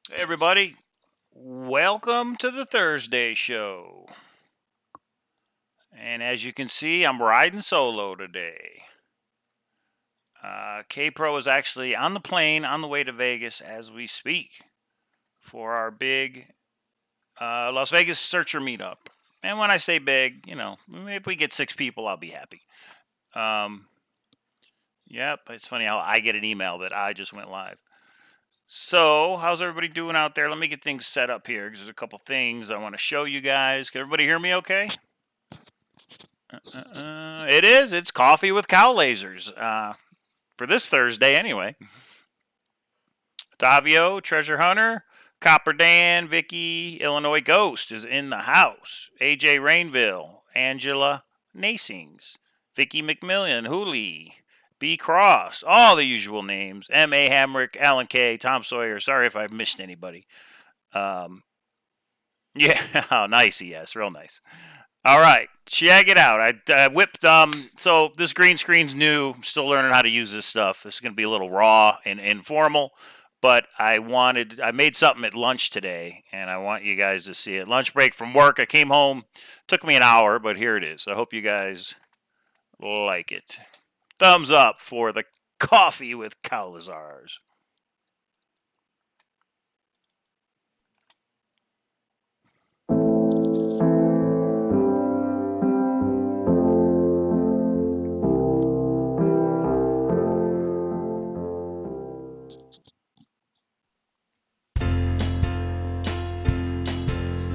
Hey everybody, welcome to the Thursday show. And as you can see, I'm riding solo today. K Pro is actually on the plane on the way to Vegas as we speak for our big Las Vegas Searcher meetup. And when I say big, if we get 6 people, I'll be happy. Yep, it's funny how I get an email that I just went live. So, how's everybody doing out there? Let me get things set up here because there's a couple things I want to show you guys. Can everybody hear me okay? It is. It's coffee with Cowlazars for this Thursday, anyway. Davio, Treasure Hunter, Copper Dan, Vicky, Illinois Ghost is in the house. AJ Rainville, Angela Nasings, Vicky McMillian, Hooley, B Cross, all the usual names. M.A. Hamrick, Alan K, Tom Sawyer. Sorry if I've missed anybody. Yeah, oh, nice. Yes, real nice. All right, check it out. I whipped. So this green screen's new. I'm still learning how to use this stuff. It's going to be a little raw and informal, but I made something at lunch today, and I want you guys to see it. Lunch break from work. I came home. Took me an hour, but here it is. I hope you guys like it. Thumbs up for the coffee with Cowlazars.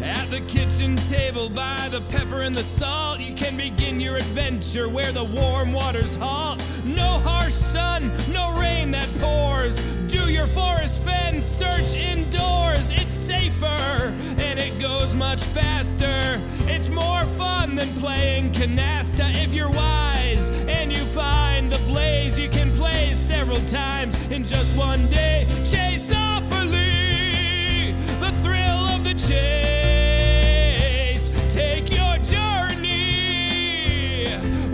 At the kitchen table by the pepper and the salt, you can begin your adventure where the warm waters halt. No harsh sun, no rain that pours. Do your Forrest Fenn search indoors. It's safer and it goes much faster. It's more fun than playing canasta if you're wise and you find the blaze. You can play several times in just one day. Chase-opoly, the thrill of the chase. Take your journey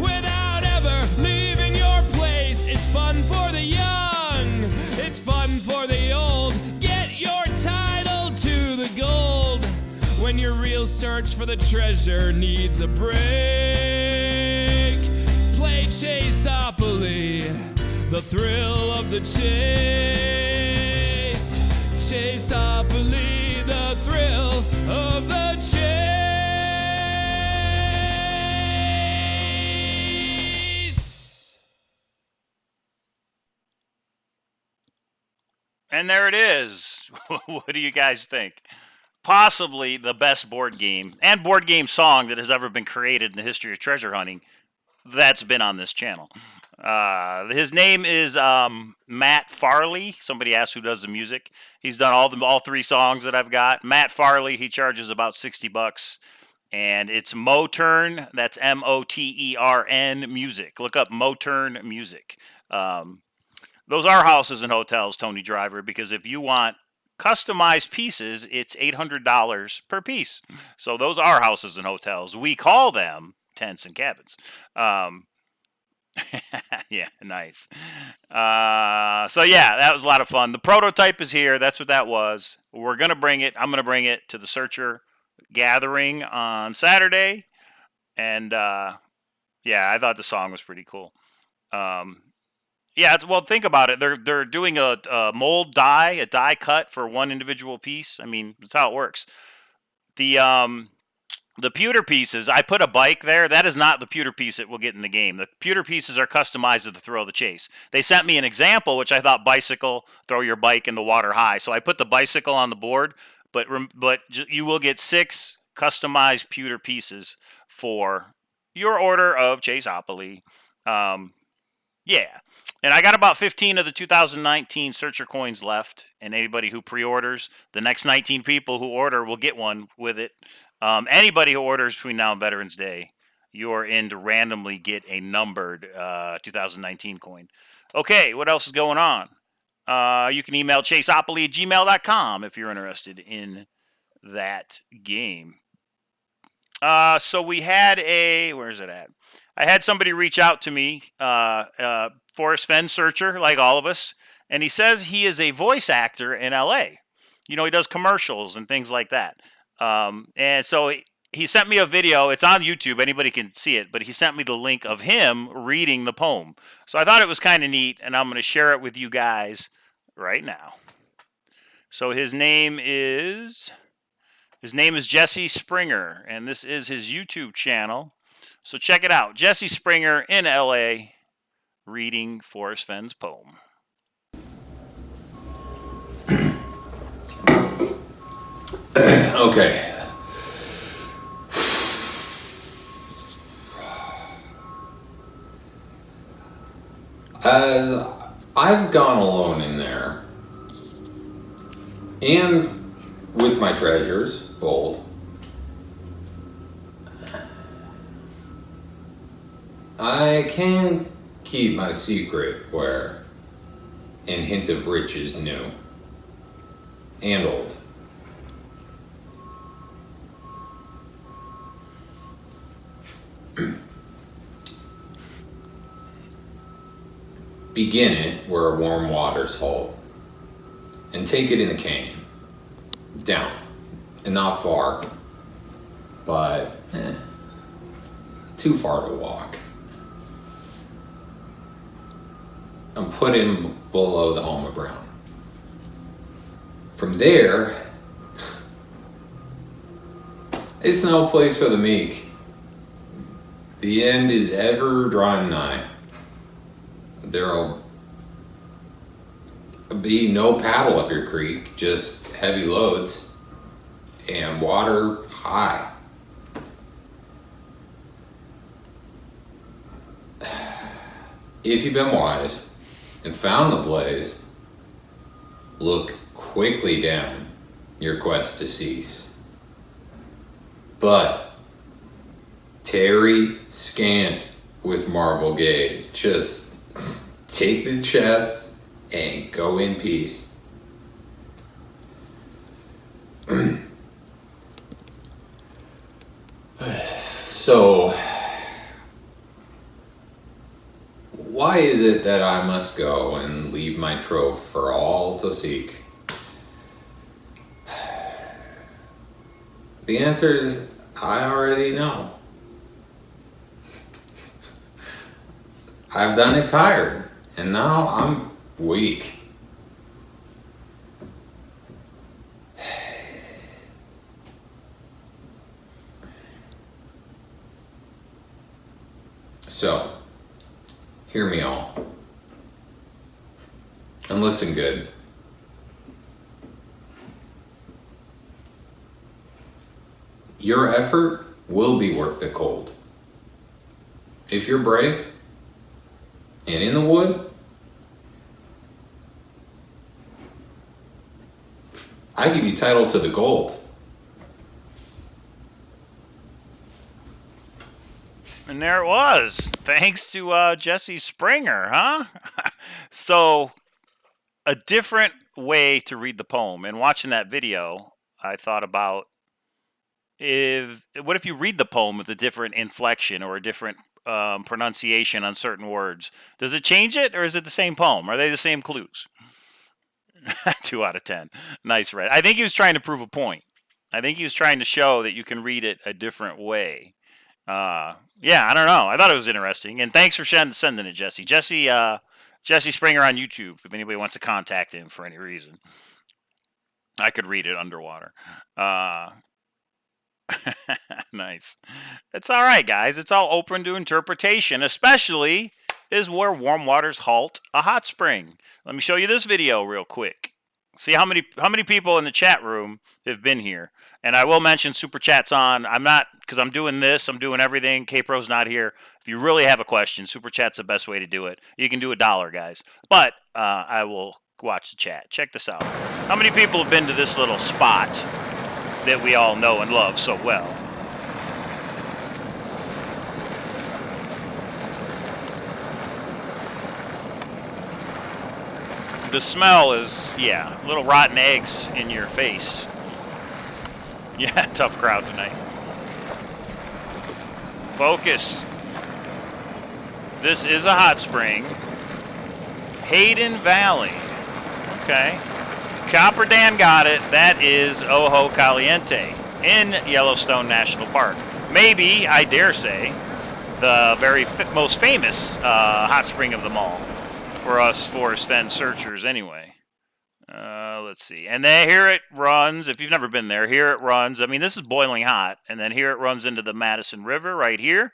without ever leaving your place. It's fun for the young, it's fun for the old. Get your title to the gold when your real search for the treasure needs a break. Play Chase-opoly, the thrill of the chase. Chase-opoly, the thrill of the chase. And there it is. What do you guys think? Possibly the best board game and board game song that has ever been created in the history of treasure hunting that's been on this channel. His name is Matt Farley. Somebody asked who does the music. He's done all 3 songs that I've got. Matt Farley. He charges about $60, and it's Motern. That's Motern music. Look up Motern music. Those are houses and hotels, Tony Driver, because if you want customized pieces, it's $800 per piece. So those are houses and hotels. We call them tents and cabins. Yeah, nice. So yeah, that was a lot of fun. The prototype is here. That's what that was. We're gonna bring it. I'm gonna bring it to the Searcher gathering on Saturday, and yeah, I thought the song was pretty cool. Yeah, well, think about it. They're doing a mold die, a die cut for one individual piece. I mean, that's how it works. The pewter pieces, I put a bike there. That is not the pewter piece that we'll get in the game. The pewter pieces are customized to the thrill of the chase. They sent me an example, which I thought bicycle, throw your bike in the water high. So I put the bicycle on the board, but you will get 6 customized pewter pieces for your order of Chase-opoly. Yeah. And I got about 15 of the 2019 Searcher coins left. And anybody who pre-orders, the next 19 people who order will get one with it. Anybody who orders between now and Veterans Day, you're in to randomly get a numbered 2019 coin. Okay, what else is going on? You can email chaseopoly@gmail.com if you're interested in that game. So we had where's it at? I had somebody reach out to me, Forrest Fenn Searcher, like all of us, and he says he is a voice actor in LA. You know, he does commercials and things like that. And so he sent me a video. It's on YouTube. Anybody can see it. But he sent me the link of him reading the poem. So I thought it was kind of neat, and I'm going to share it with you guys right now. So his name is Jesse Springer, and this is his YouTube channel. So check it out. Jesse Springer in LA reading Forrest Fenn's poem. Okay. As I've gone alone in there, and with my treasures, bold, I can keep my secret where and hint of riches new and old. Begin it where warm waters halt, and take it in the canyon, down, and not far, but too far to walk. And put in below the home of Brown. From there, it's no place for the meek. The end is ever drawing nigh. There'll be no paddle up your creek, just heavy loads and water high. If you've been wise and found the blaze, look quickly down your quest to cease. But tarry scant with marvel gaze, just take the chest and go in peace. So, why is it that I must go and leave my trove for all to seek? The answer is, I already know. I've done it tired, and now I'm weak. So, hear me all, and listen good. Your effort will be worth the cold. If you're brave and in the wood, I give you title to the gold. And there it was. Thanks to Jesse Springer, huh? So, a different way to read the poem. And watching that video, I thought about what if you read the poem with a different inflection or a different pronunciation on certain words? Does it change it, or is it the same poem? Are they the same clues? 2 out of 10. Nice, Red. I think he was trying to prove a point. I think he was trying to show that you can read it a different way. Yeah, I don't know. I thought it was interesting. And thanks for sending it, Jesse. Jesse Springer on YouTube, if anybody wants to contact him for any reason. I could read it underwater. Nice. It's all right, guys. It's all open to interpretation, especially is where warm waters halt a hot spring. Let me show you this video real quick. See how many people in the chat room have been here. And I will mention Super Chat's on. I'm not, because I'm doing this, I'm doing everything. K-Pro's not here. If you really have a question, Super Chat's the best way to do it. You can do $1, guys. But I will watch the chat. Check this out. How many people have been to this little spot that we all know and love so well? The smell is, yeah, little rotten eggs in your face. Yeah, tough crowd tonight. Focus. This is a hot spring. Hayden Valley. Okay. Copper Dan got it. That is Ojo Caliente in Yellowstone National Park. Maybe, I dare say, the very most famous hot spring of them all for us Forrest Fenn searchers anyway. Let's see. And then here it runs. If you've never been there, here it runs. I mean, this is boiling hot. And then here it runs into the Madison River right here.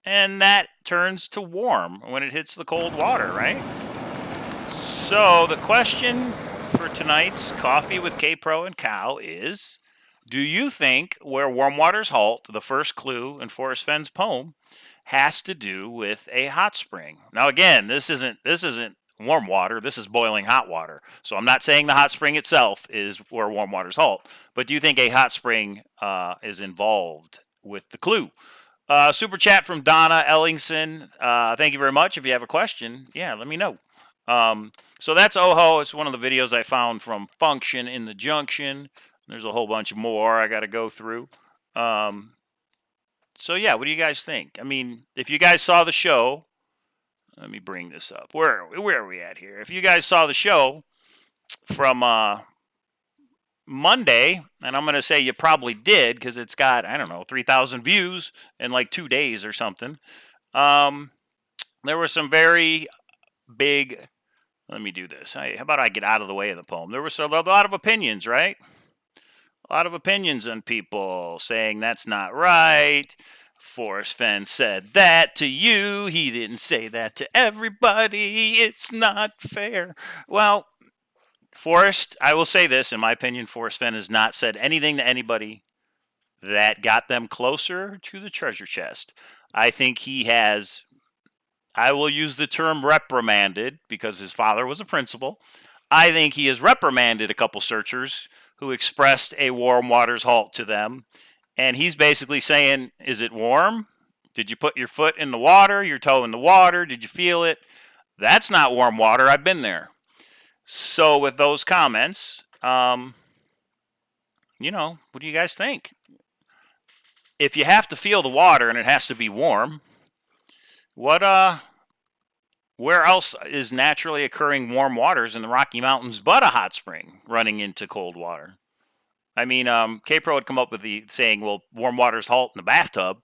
And that turns to warm when it hits the cold water, right? So the question for tonight's Coffee with K-Pro and Cow is, do you think where warm waters halt, the first clue in Forrest Fenn's poem, has to do with a hot spring? Now again, this isn't warm water, this is boiling hot water. So I'm not saying the hot spring itself is where warm waters halt, but do you think a hot spring is involved with the clue? Super chat from Donna Ellingson. Thank you very much. If you have a question, yeah, let me know. So that's Ojo. It's one of the videos I found from Function in the Junction. There's a whole bunch more I got to go through. So yeah, what do you guys think? I mean, if you guys saw the show, let me bring this up. Where are we at here? If you guys saw the show from Monday, and I'm going to say you probably did because it's got, I don't know, 3,000 views in like 2 days or something. There were some very big, let me do this. How about I get out of the way of the poem? There was a lot of opinions, right? A lot of opinions on people saying that's not right. Forrest Fenn said that to you. He didn't say that to everybody. It's not fair. Well, Forrest, I will say this, in my opinion, Forrest Fenn has not said anything to anybody that got them closer to the treasure chest. I think he has, I will use the term reprimanded because his father was a principal. I think he has reprimanded a couple searchers who expressed a warm waters halt to them. And he's basically saying, is it warm? Did you put your foot in the water, your toe in the water? Did you feel it? That's not warm water. I've been there. So with those comments, what do you guys think? If you have to feel the water and it has to be warm, where else is naturally occurring warm waters in the Rocky Mountains but a hot spring running into cold water? I mean, K-Pro had come up with the saying, well, warm waters halt in the bathtub.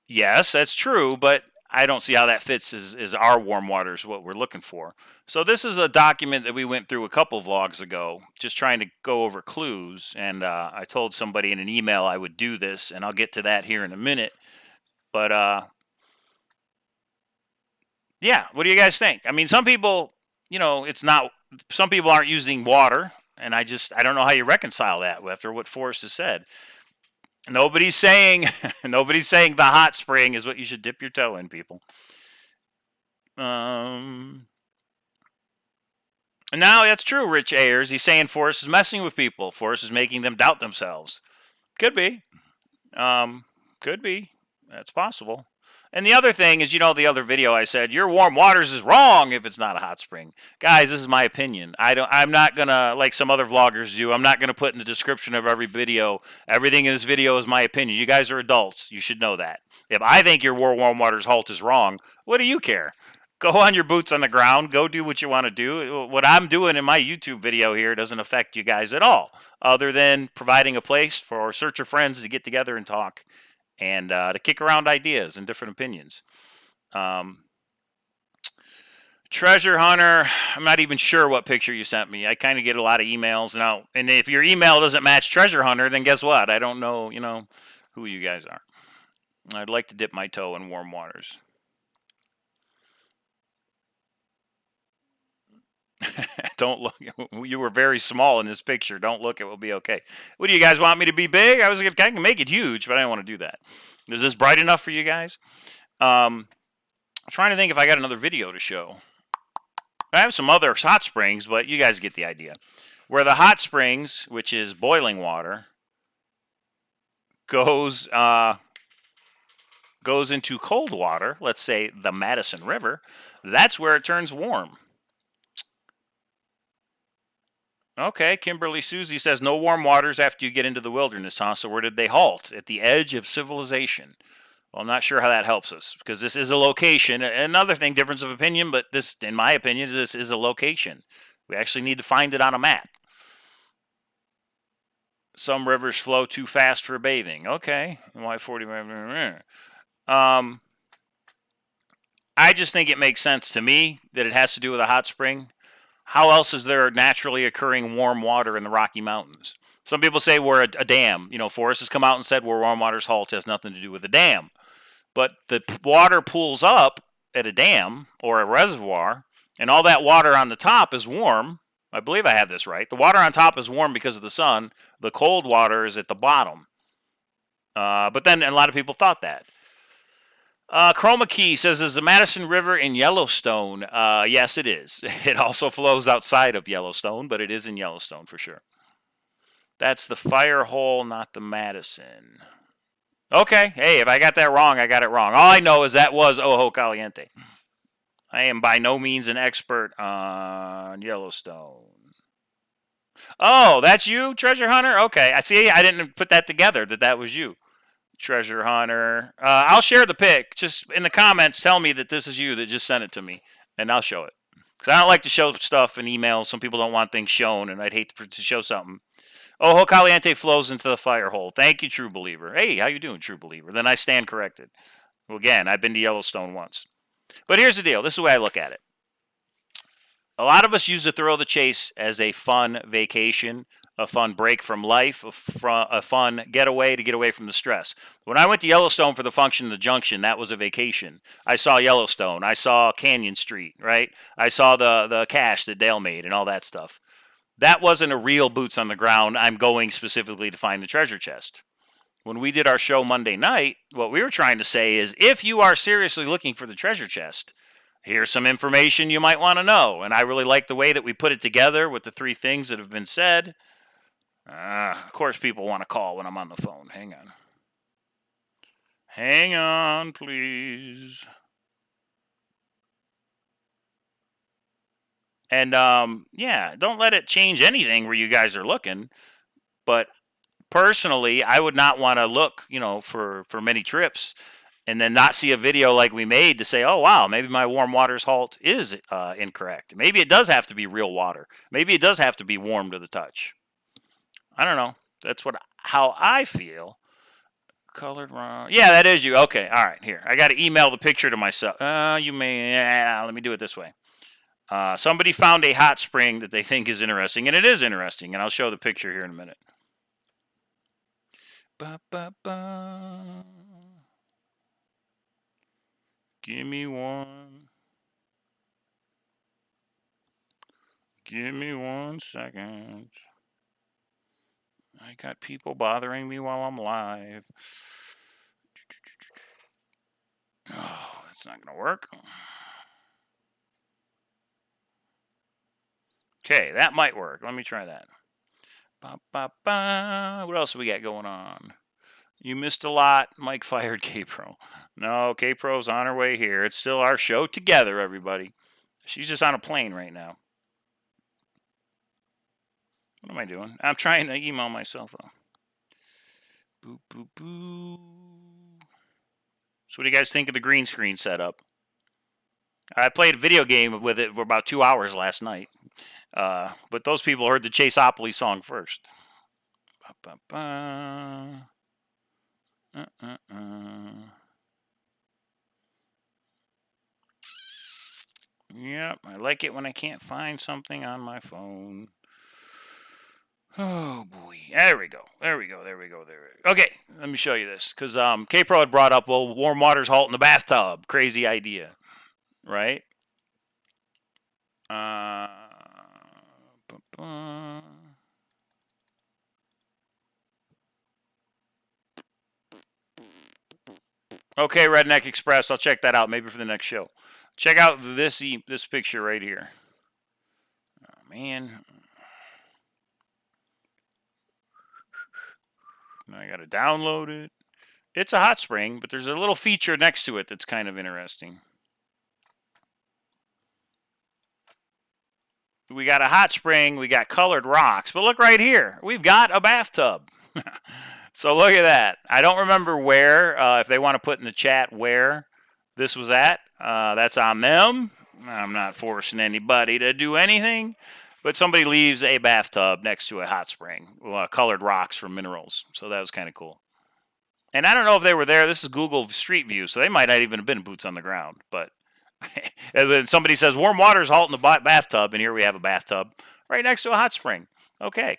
Yes, that's true, but I don't see how that fits as our warm waters, what we're looking for. So this is a document that we went through a couple vlogs ago, just trying to go over clues. And I told somebody in an email I would do this, and I'll get to that here in a minute. But yeah, what do you guys think? I mean, some people, some people aren't using water, and I don't know how you reconcile that after what Forrest has said. Nobody's saying the hot spring is what you should dip your toe in, people. Now that's true, Rich Ayers. He's saying Forrest is messing with people. Forrest is making them doubt themselves. Could be. Could be. That's possible. And the other thing is, the other video I said, your warm waters is wrong if it's not a hot spring. Guys, this is my opinion. I'm not going to, like some other vloggers do, I'm not going to put in the description of every video, everything in this video is my opinion. You guys are adults. You should know that. If I think your warm waters halt is wrong, what do you care? Go on your boots on the ground. Go do what you want to do. What I'm doing in my YouTube video here doesn't affect you guys at all, other than providing a place for searcher friends to get together and talk. And to kick around ideas and different opinions. Treasure Hunter, I'm not even sure what picture you sent me. I kind of get a lot of emails now. And if your email doesn't match Treasure Hunter, then guess what? I don't know, who you guys are. I'd like to dip my toe in warm waters. Don't look. You were very small in this picture. Don't look. It will be okay. What do you guys want me to be big? I can make it huge, but I don't want to do that. Is this bright enough for you guys? I'm trying to think if I got another video to show. I have some other hot springs, but you guys get the idea. Where the hot springs, which is boiling water, goes into cold water, let's say the Madison River, that's where it turns warm. Okay, Kimberly Susie says, no warm waters after you get into the wilderness, huh? So where did they halt? At the edge of civilization. Well, I'm not sure how that helps us, because this is a location. Another thing, difference of opinion, but this, in my opinion, this is a location. We actually need to find it on a map. Some rivers flow too fast for bathing. Okay. Why 40? I just think it makes sense to me that it has to do with a hot spring. How else is there naturally occurring warm water in the Rocky Mountains? Some people say we're a dam. You know, Forrest has come out and said where warm water's halt has nothing to do with the dam. But the water pools up at a dam or a reservoir, and all that water on the top is warm. I believe I have this right. The water on top is warm because of the sun. The cold water is at the bottom. But then a lot of people thought that. Chroma Key says, is the Madison River in Yellowstone? Yes, it is. It also flows outside of Yellowstone, but it is in Yellowstone for sure. That's the fire hole, not the Madison. Okay, hey, if I got that wrong, I got it wrong. All I know is that was Ojo Caliente. I am by no means an expert on Yellowstone. Oh, that's you, Treasure Hunter? Okay, I see. I didn't put that together that was you, Treasure Hunter. I'll share the pic. Just in the comments, tell me that this is you that just sent it to me, and I'll show it. Because I don't like to show stuff in emails. Some people don't want things shown, and I'd hate to show something. Ojo Caliente flows into the fire hole. Thank you, True Believer. Hey, how you doing, True Believer? Then I stand corrected. Well, again, I've been to Yellowstone once. But here's the deal. This is the way I look at it. A lot of us use the Thrill of the Chase as a fun vacation, a fun break from life, a fun getaway to get away from the stress. When I went to Yellowstone for the function of the Junction, that was a vacation. I saw Yellowstone. I saw Canyon Street, right? I saw the cache that Dale made and all that stuff. That wasn't a real boots on the ground. I'm going specifically to find the treasure chest. When we did our show Monday night, what we were trying to say is if you are seriously looking for the treasure chest, here's some information you might want to know. And I really like the way that we put it together with the 3 things that have been said. Of course, people want to call when I'm on the phone. Hang on. Hang on, please. And yeah, don't let it change anything where you guys are looking. But personally, I would not want to look, for many trips and then not see a video like we made to say, oh, wow, maybe my warm water's halt is incorrect. Maybe it does have to be real water. Maybe it does have to be warm to the touch. I don't know. That's how I feel. Colored wrong. Yeah, that is you. Okay, all right, here. I got to email the picture to myself. Let me do it this way. Somebody found a hot spring that they think is interesting, and it is interesting, and I'll show the picture here in a minute. Ba, ba, ba. Give me one. Give me 1 second. I got people bothering me while I'm live. Oh, that's not going to work. Okay, that might work. Let me try that. Ba, ba, ba. What else do we got going on? You missed a lot. Mike fired K-Pro. No, K-Pro's on her way here. It's still our show together, everybody. She's just on a plane right now. What am I doing? I'm trying to email myself. Boop, boop, boop. So what do you guys think of the green screen setup? I played a video game with it for about 2 hours last night. But those people heard the Chase-opoly song first. Ba, ba, ba. Yep, I like it when I can't find something on my phone. Oh boy, there we go. Okay, let me show you this because K-Pro had brought up, well, warm water's halt in the bathtub. Crazy idea, right? Okay, Redneck Express. I'll check that out maybe for the next show. Check out this picture right here. Oh, man. Now I got to download it. It's a hot spring, but there's a little feature next to it that's kind of interesting. We got a hot spring. We got colored rocks. But look right here. We've got a bathtub. So look at that. I don't remember where, if they want to put in the chat where this was at. That's on them. I'm not forcing anybody to do anything. But somebody leaves a bathtub next to a hot spring, colored rocks from minerals. So that was kind of cool. And I don't know if they were there. This is Google Street View, so they might not even have been boots on the ground. But and then somebody says warm water's halt in the bathtub, and here we have a bathtub right next to a hot spring. Okay,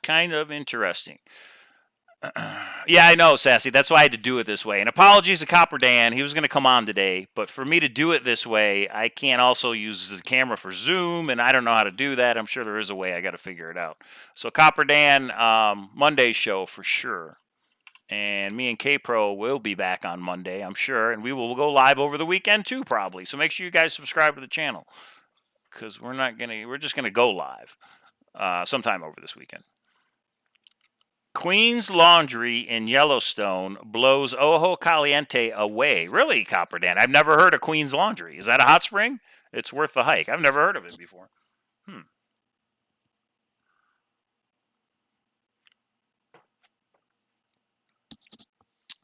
kind of interesting. Yeah, I know, Sassy. That's why I had to do it this way. And apologies to Copper Dan. He was going to come on today, but for me to do it this way, I can't also use the camera for Zoom, and I don't know how to do that. I'm sure there is a way. I got to figure it out. So Copper Dan, Monday show for sure. And me and K-Pro will be back on Monday, I'm sure. And we will go live over the weekend too, probably. So make sure you guys subscribe to the channel, because we're just gonna go live sometime over this weekend. Queen's Laundry in Yellowstone blows Ojo Caliente away. Really, Copper Dan? I've never heard of Queen's Laundry. Is that a hot spring? It's worth the hike. I've never heard of it before.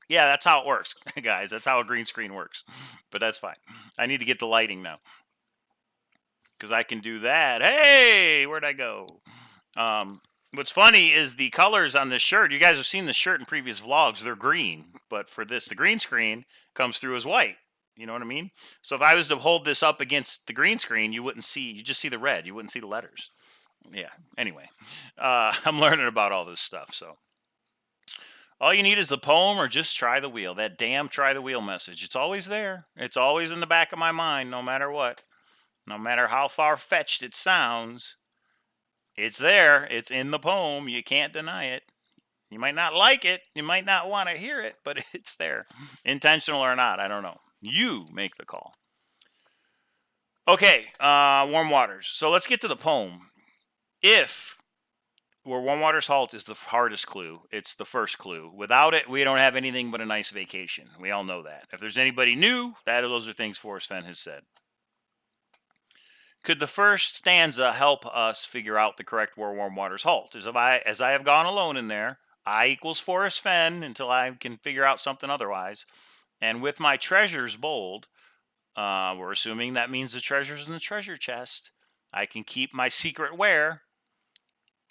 Yeah, that's how it works, guys. That's how a green screen works. But that's fine. I need to get the lighting now, because I can do that. Hey, where'd I go? What's funny is the colors on this shirt. You guys have seen the shirt in previous vlogs. They're green. But for this, the green screen comes through as white. You know what I mean? So if I was to hold this up against the green screen, you wouldn't see. You just see the red. You wouldn't see the letters. Yeah. Anyway, I'm learning about all this stuff. So all you need is the poem or just try the wheel. That damn try the wheel message. It's always there. It's always in the back of my mind, no matter what. No matter how far-fetched it sounds, it's there. It's in the poem. You can't deny it. You might not like it. You might not want to hear it, but it's there. Intentional or not, I don't know. You make the call. Okay, warm waters. So let's get to the poem. If where warm waters halt is the hardest clue, it's the first clue. Without it, we don't have anything but a nice vacation. We all know that. If there's anybody new, those are things Forrest Fenn has said. Could the first stanza help us figure out the correct where warm waters halt? As I have gone alone in there, I equals Forrest Fenn until I can figure out something otherwise. And with my treasures bold, we're assuming that means the treasures in the treasure chest. I can keep my secret where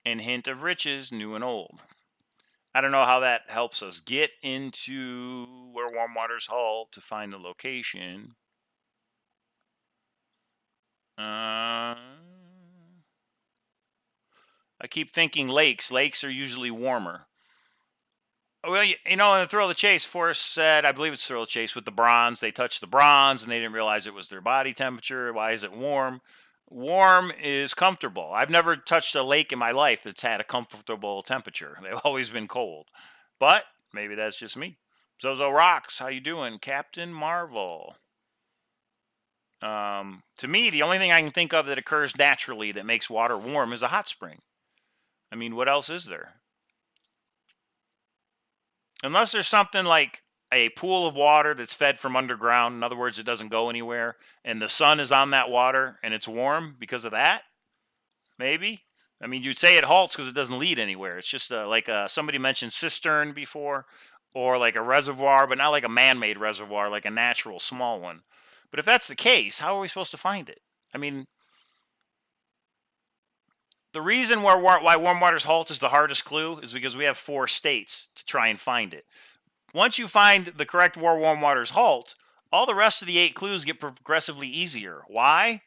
and hint of riches new and old. I don't know how that helps us get into where warm waters halt to find the location. I keep thinking lakes. Lakes are usually warmer. Well, in the Thrill of the Chase, Forrest said, I believe it's Thrill of the Chase, with the bronze, they touched the bronze and they didn't realize it was their body temperature. Why is it warm? Warm is comfortable. I've never touched a lake in my life that's had a comfortable temperature. They've always been cold. But maybe that's just me. Zozo Rocks, how you doing? Captain Marvel. To me, the only thing I can think of that occurs naturally that makes water warm is a hot spring. I mean, what else is there? Unless there's something like a pool of water that's fed from underground. In other words, it doesn't go anywhere, and the sun is on that water and it's warm because of that. Maybe. I mean, you'd say it halts because it doesn't lead anywhere. It's just like somebody mentioned cistern before, or like a reservoir, but not like a man-made reservoir, like a natural small one. But if that's the case, how are we supposed to find it? I mean, the reason why warm waters halt is the hardest clue is because we have 4 states to try and find it. Once you find the correct where warm waters halt, all the rest of the 8 clues get progressively easier. Why?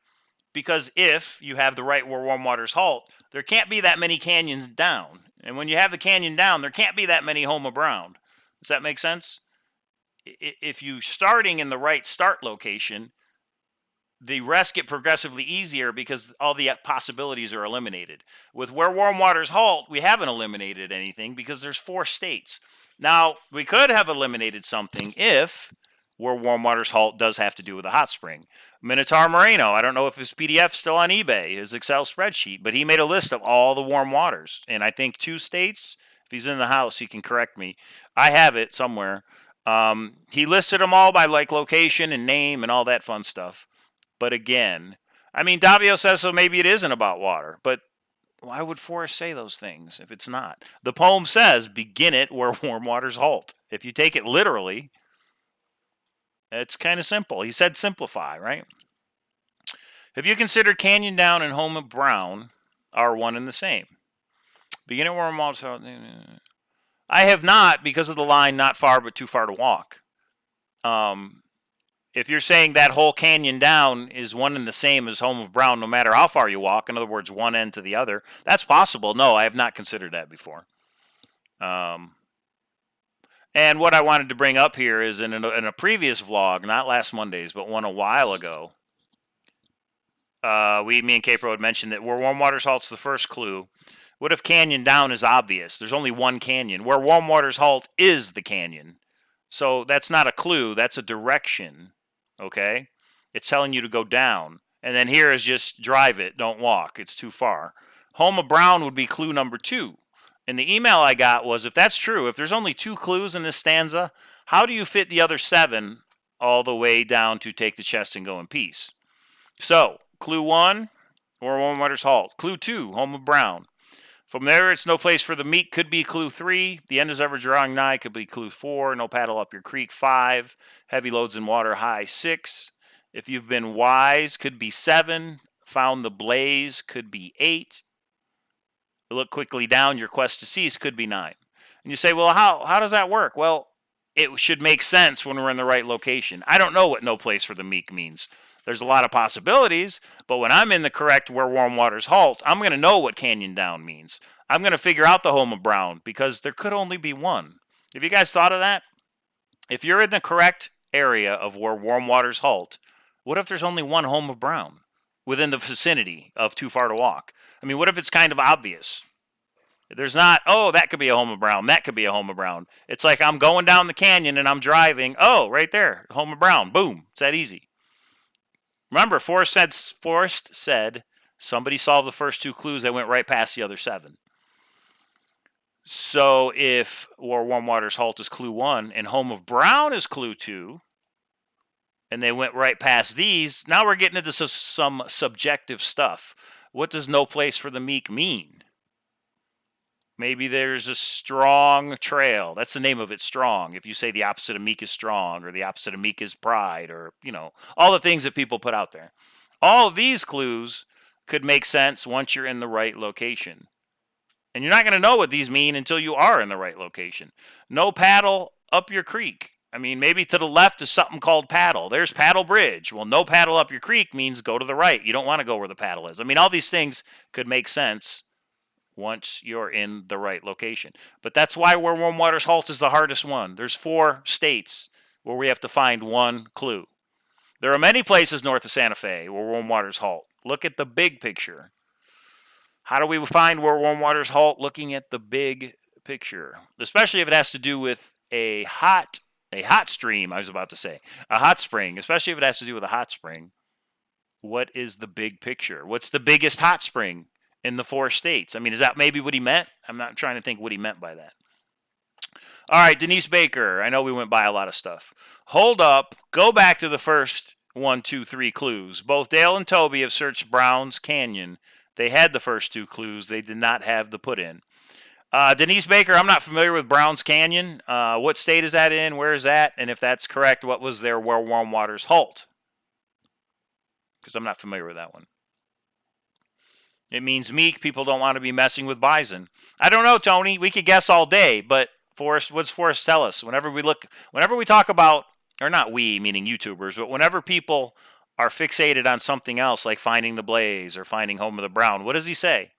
Because if you have the right where warm waters halt, there can't be that many canyons down. And when you have the canyon down, there can't be that many Homa Brown. Does that make sense? If you starting in the right start location, the rest get progressively easier because all the possibilities are eliminated. With where warm waters halt, we haven't eliminated anything because there's 4 states. Now, we could have eliminated something if where warm waters halt does have to do with a hot spring. Minotaur Moreno, I don't know if his PDF's still on eBay, his Excel spreadsheet, but he made a list of all the warm waters. And I think 2 states, if he's in the house, he can correct me. I have it somewhere. He listed them all by like location and name and all that fun stuff. But again, I mean, Davio says so maybe it isn't about water, but why would Forrest say those things if it's not? The poem says, begin it where warm waters halt. If you take it literally, it's kind of simple. He said simplify, right? Have you considered Canyon Down and Home of Brown are one and the same? Beginner warm water. I have not, because of the line not far but too far to walk. If you're saying that whole canyon down is one and the same as Home of Brown, no matter how far you walk, in other words, one end to the other, that's possible. No, I have not considered that before. And what I wanted to bring up here is in a previous vlog, not last Monday's, but one a while ago, me and Capro had mentioned that where warm water's halt's the first clue. What if canyon down is obvious? There's only one canyon. Where warm water's halt is the canyon. So that's not a clue, that's a direction. Okay? It's telling you to go down. And then here is just drive it, don't walk. It's too far. Home of Brown would be clue number 2. And the email I got was, if that's true, if there's only 2 clues in this stanza, how do you fit the other 7 all the way down to take the chest and go in peace? So, clue 1, or warm water's halt. Clue 2, Home of Brown. From there, it's no place for the meek, could be clue 3. The end is ever drawing nigh, could be clue 4. No paddle up your creek, 5. Heavy loads in water high, 6. If you've been wise, could be 7. Found the blaze, could be 8. Look quickly down, your quest to cease, could be 9. And you say, well, how does that work? Well, it should make sense when we're in the right location. I don't know what no place for the meek means. There's a lot of possibilities, but when I'm in the correct where warm waters halt, I'm going to know what canyon down means. I'm going to figure out the Home of Brown, because there could only be one. Have you guys thought of that? If you're in the correct area of where warm waters halt, what if there's only one Home of Brown within the vicinity of too far to walk? I mean, what if it's kind of obvious? There's not, oh, that could be a Home of Brown, that could be a Home of Brown. It's like I'm going down the canyon and I'm driving, oh, right there, Home of Brown, boom, it's that easy. Remember, Forrest said somebody solved the first 2 clues, they went right past the other 7. So if warm water's halt is clue 1 and Home of Brown is clue 2, and they went right past these, now we're getting into some subjective stuff. What does no place for the meek mean? Maybe there's a strong trail. That's the name of it, strong. If you say the opposite of meek is strong, or the opposite of meek is pride, or, all the things that people put out there. All of these clues could make sense once you're in the right location. And you're not going to know what these mean until you are in the right location. No paddle up your creek. I mean, maybe to the left is something called paddle. There's Paddle Bridge. Well, no paddle up your creek means go to the right. You don't want to go where the paddle is. I mean, all these things could make sense once you're in the right location. But that's why where warm water's halt is the hardest one. There's 4 states where we have to find one clue. There are many places north of Santa Fe where warm water's halt. Look at the big picture. How do we find where warm water's halt? Looking at the big picture, especially if it has to do with a hot stream, I was about to say, a hot spring, especially if it has to do with a hot spring. What is the big picture? What's the biggest hot spring in the 4 states? I mean, is that maybe what he meant? I'm not trying to think what he meant by that. All right, Denise Baker. I know we went by a lot of stuff. Hold up. Go back to the first 1, 2, 3 clues. Both Dale and Toby have searched Brown's Canyon. They had the first 2 clues. They did not have the put in. Denise Baker, I'm not familiar with Brown's Canyon. What state is that in? Where is that? And if that's correct, what was there where warm waters halt? Because I'm not familiar with that one. It means meek. People don't want to be messing with bison. I don't know, Tony. We could guess all day, but Forrest, what's Forrest tell us? Whenever we talk about, or not we, meaning YouTubers, but whenever people are fixated on something else, like finding the blaze or finding Home of the Brown, what does he say?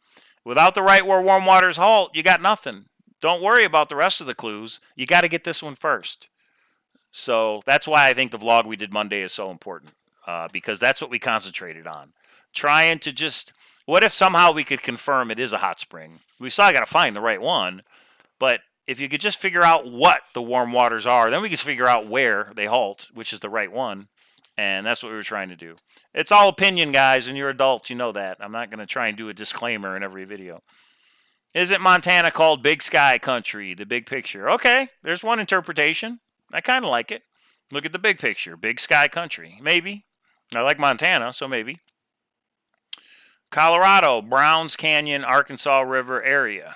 Without the right where warm waters halt, you got nothing. Don't worry about the rest of the clues. You got to get this one first. So that's why I think the vlog we did Monday is so important, because that's what we concentrated on. Trying to just, what if somehow we could confirm it is a hot spring? We still got to find the right one, but if you could just figure out what the warm waters are, then we can figure out where they halt, which is the right one. And that's what we were trying to do. It's all opinion, guys, and you're adults. You know that. I'm not going to try and do a disclaimer in every video. Isn't Montana called Big Sky Country, the big picture? Okay, there's one interpretation. I kind of like it. Look at the big picture. Big Sky Country. Maybe. I like Montana, so maybe. Colorado, Browns Canyon, Arkansas River area.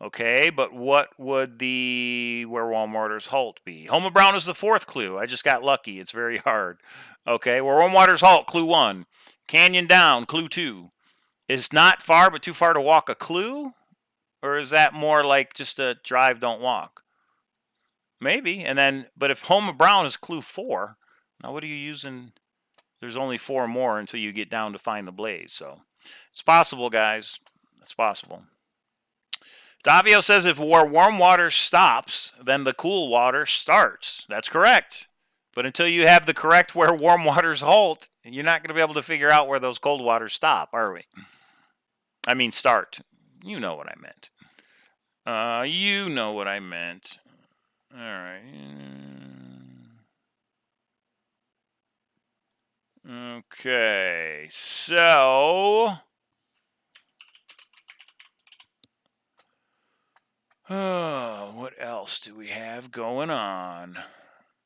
Okay, but what would where warm waters halt be? Home of Brown is the fourth clue. I just got lucky. It's very hard. Okay, where warm waters halt, clue 1. Canyon down, clue 2. Is not far, but too far to walk a clue? Or is that more like just a drive, don't walk? Maybe. And then, but if Home of Brown is clue 4, now what are you using? There's only 4 more until you get down to find the blaze. So it's possible, guys. It's possible. Davio says if where warm water stops, then the cool water starts. That's correct. But until you have the correct where warm waters halt, you're not going to be able to figure out where those cold waters stop, are we? I mean, start. You know what I meant. You know what I meant. All right. Okay. So, what else do we have going on?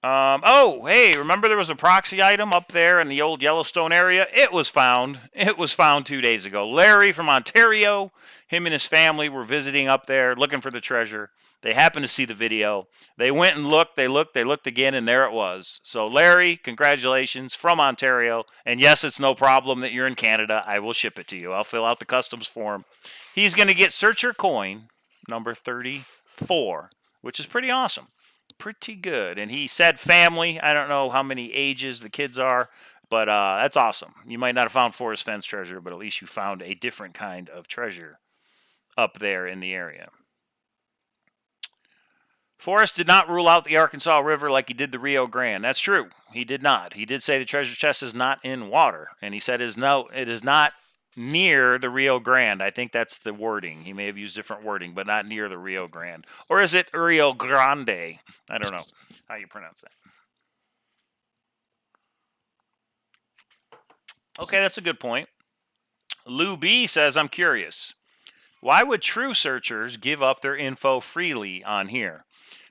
Oh, hey, remember there was a proxy item up there in the old Yellowstone area? It was found. It was found 2 days ago. Larry from Ontario, him and his family were visiting up there looking for the treasure. They happened to see the video. They went and looked, they looked again, and there it was. So, Larry, congratulations from Ontario. And yes, it's no problem that you're in Canada. I will ship it to you. I'll fill out the customs form. He's going to get Searcher Coin number 34, which is pretty awesome. Pretty good. And he said family. I don't know how many ages the kids are, but that's awesome. You might not have found Forrest Fenn Treasure, but at least you found a different kind of treasure up there in the area. Forrest did not rule out the Arkansas River like he did the Rio Grande. That's true. He did not. He did say the treasure chest is not in water, and he said it is not near the Rio Grande. I think that's the wording. He may have used different wording, but not near the Rio Grande. Or is it Rio Grande? I don't know how you pronounce that. Okay, that's a good point. Lou B says, I'm curious. Why would true searchers give up their info freely on here?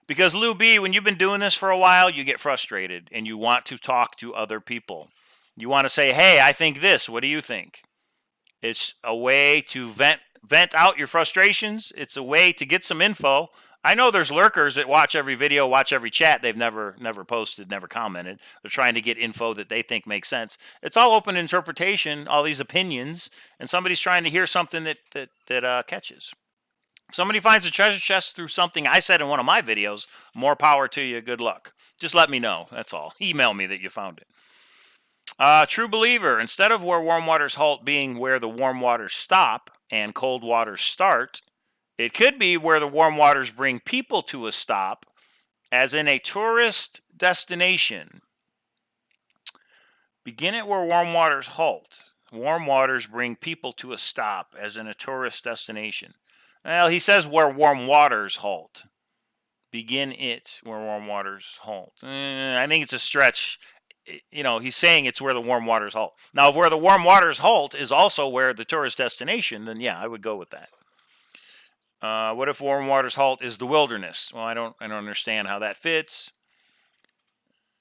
Because Lou B, when you've been doing this for a while, you get frustrated and you want to talk to other people. You want to say, hey, I think this. What do you think? It's a way to vent out your frustrations. It's a way to get some info. I know there's lurkers that watch every video, watch every chat. They've never posted, never commented. They're trying to get info that they think makes sense. It's all open interpretation, all these opinions, and somebody's trying to hear something that catches. Somebody finds a treasure chest through something I said in one of my videos, more power to you, good luck. Just let me know, that's all. Email me that you found it. True believer, instead of where warm waters halt being where the warm waters stop and cold waters start, it could be where the warm waters bring people to a stop, as in a tourist destination. Begin it where warm waters halt. Warm waters bring people to a stop, as in a tourist destination. Well, he says where warm waters halt. Begin it where warm waters halt. I think it's a stretch. You know, he's saying it's where the warm waters halt. Now, if where the warm waters halt is also where the tourist destination, then yeah, I would go with that. What if warm waters halt is the wilderness? Well, I don't understand how that fits.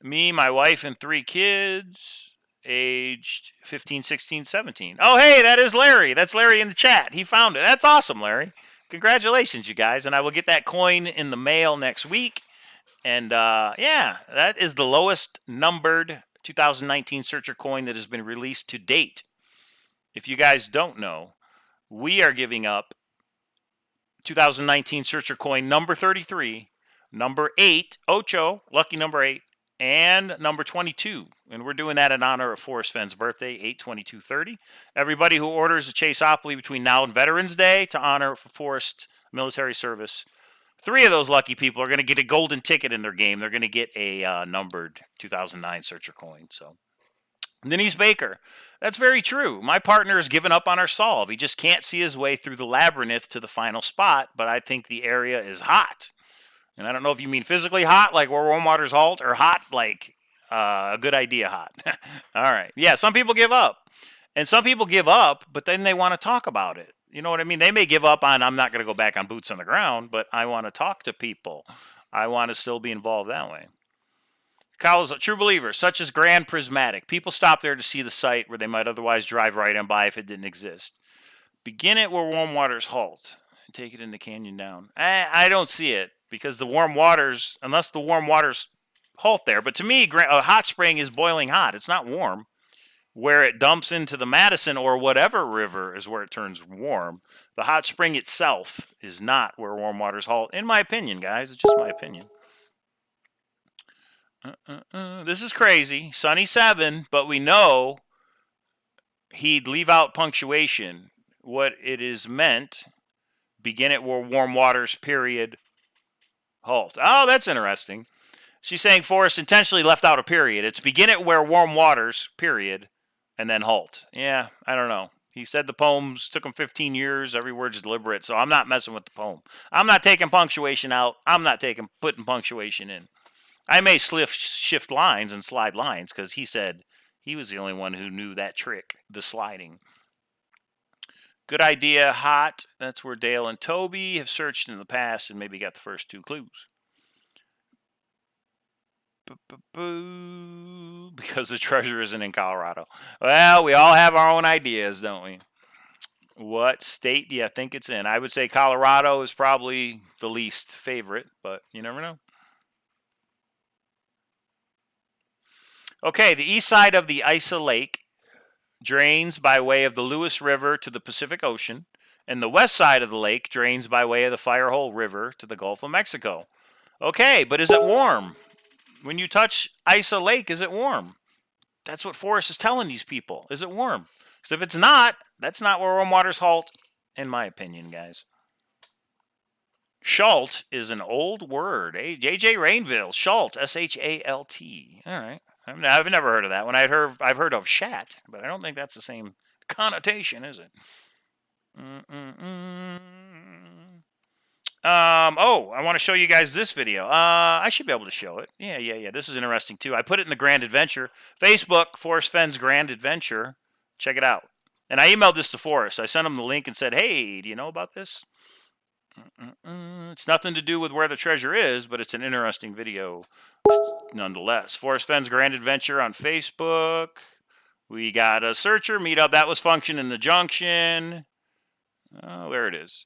Me, my wife, and 3 kids, aged 15, 16, 17. Oh, hey, that is Larry. That's Larry in the chat. He found it. That's awesome, Larry. Congratulations, you guys. And I will get that coin in the mail next week. And yeah, that is the lowest numbered 2019 Searcher coin that has been released to date. If you guys don't know, we are giving up 2019 Searcher coin number 33, number 8, Ocho, lucky number 8, and number 22. And we're doing that in honor of Forrest Fenn's birthday, 8/22/30. Everybody who orders a Chase-opoly between now and Veterans Day to honor Forrest's military service, 3 of those lucky people are going to get a golden ticket in their game. They're going to get a numbered 2009 Searcher coin. So, Denise Baker, that's very true. My partner has given up on our solve. He just can't see his way through the labyrinth to the final spot, but I think the area is hot. And I don't know if you mean physically hot, like where warm waters halt, or hot like a good idea hot. All right. Yeah, some people give up. And some people give up, but then they want to talk about it. You know what I mean? They may give up on, I'm not going to go back on boots on the ground, but I want to talk to people. I want to still be involved that way. Cowlazars, true believer, such as Grand Prismatic. People stop there to see the site where they might otherwise drive right on by if it didn't exist. Begin it where warm waters halt. take it in the canyon down. I don't see it because the warm waters, unless the warm waters halt there. But to me, a hot spring is boiling hot. It's not warm. Where it dumps into the Madison or whatever river is where it turns warm. The hot spring itself is not where warm waters halt, in my opinion, guys. It's just my opinion. This is crazy. Sunny 7, but we know he'd leave out punctuation. What it is meant, begin at where warm waters, period, halt. Oh, that's interesting. She's saying Forrest intentionally left out a period. It's begin at where warm waters, period, and then halt. Yeah, I don't know. He said the poems took him 15 years. Every word's deliberate, so I'm not messing with the poem. I'm not taking punctuation out. I'm not putting punctuation in. I may shift lines and slide lines because he said he was the only one who knew that trick, the sliding. Good idea, hot. That's where Dale and Toby have searched in the past and maybe got the first 2 clues. Because the treasure isn't in Colorado. Well, we all have our own ideas, don't we? What state do you think it's in? I would say Colorado is probably the least favorite, but you never know. Okay, the east side of the Isa Lake drains by way of the Lewis River to the Pacific Ocean, and the west side of the lake drains by way of the Firehole River to the Gulf of Mexico. Okay, but is it warm? When you touch Isa Lake, is it warm? That's what Forrest is telling these people. Is it warm? Because if it's not, that's not where warm waters halt, in my opinion, guys. Shalt is an old word. J.J. Rainville, Shalt, S-H-A-L-T. All right. I've never heard of that one. I've heard of shat, but I don't think that's the same connotation, is it? I want to show you guys this video. I should be able to show it. Yeah. This is interesting too. I put it in the Grand Adventure. Facebook, Forrest Fenn's Grand Adventure. Check it out. And I emailed this to Forrest. I sent him the link and said, hey, do you know about this? It's nothing to do with where the treasure is, but it's an interesting video nonetheless. Forrest Fenn's Grand Adventure on Facebook. We got a searcher meetup. That was Function in the Junction. Oh, there it is.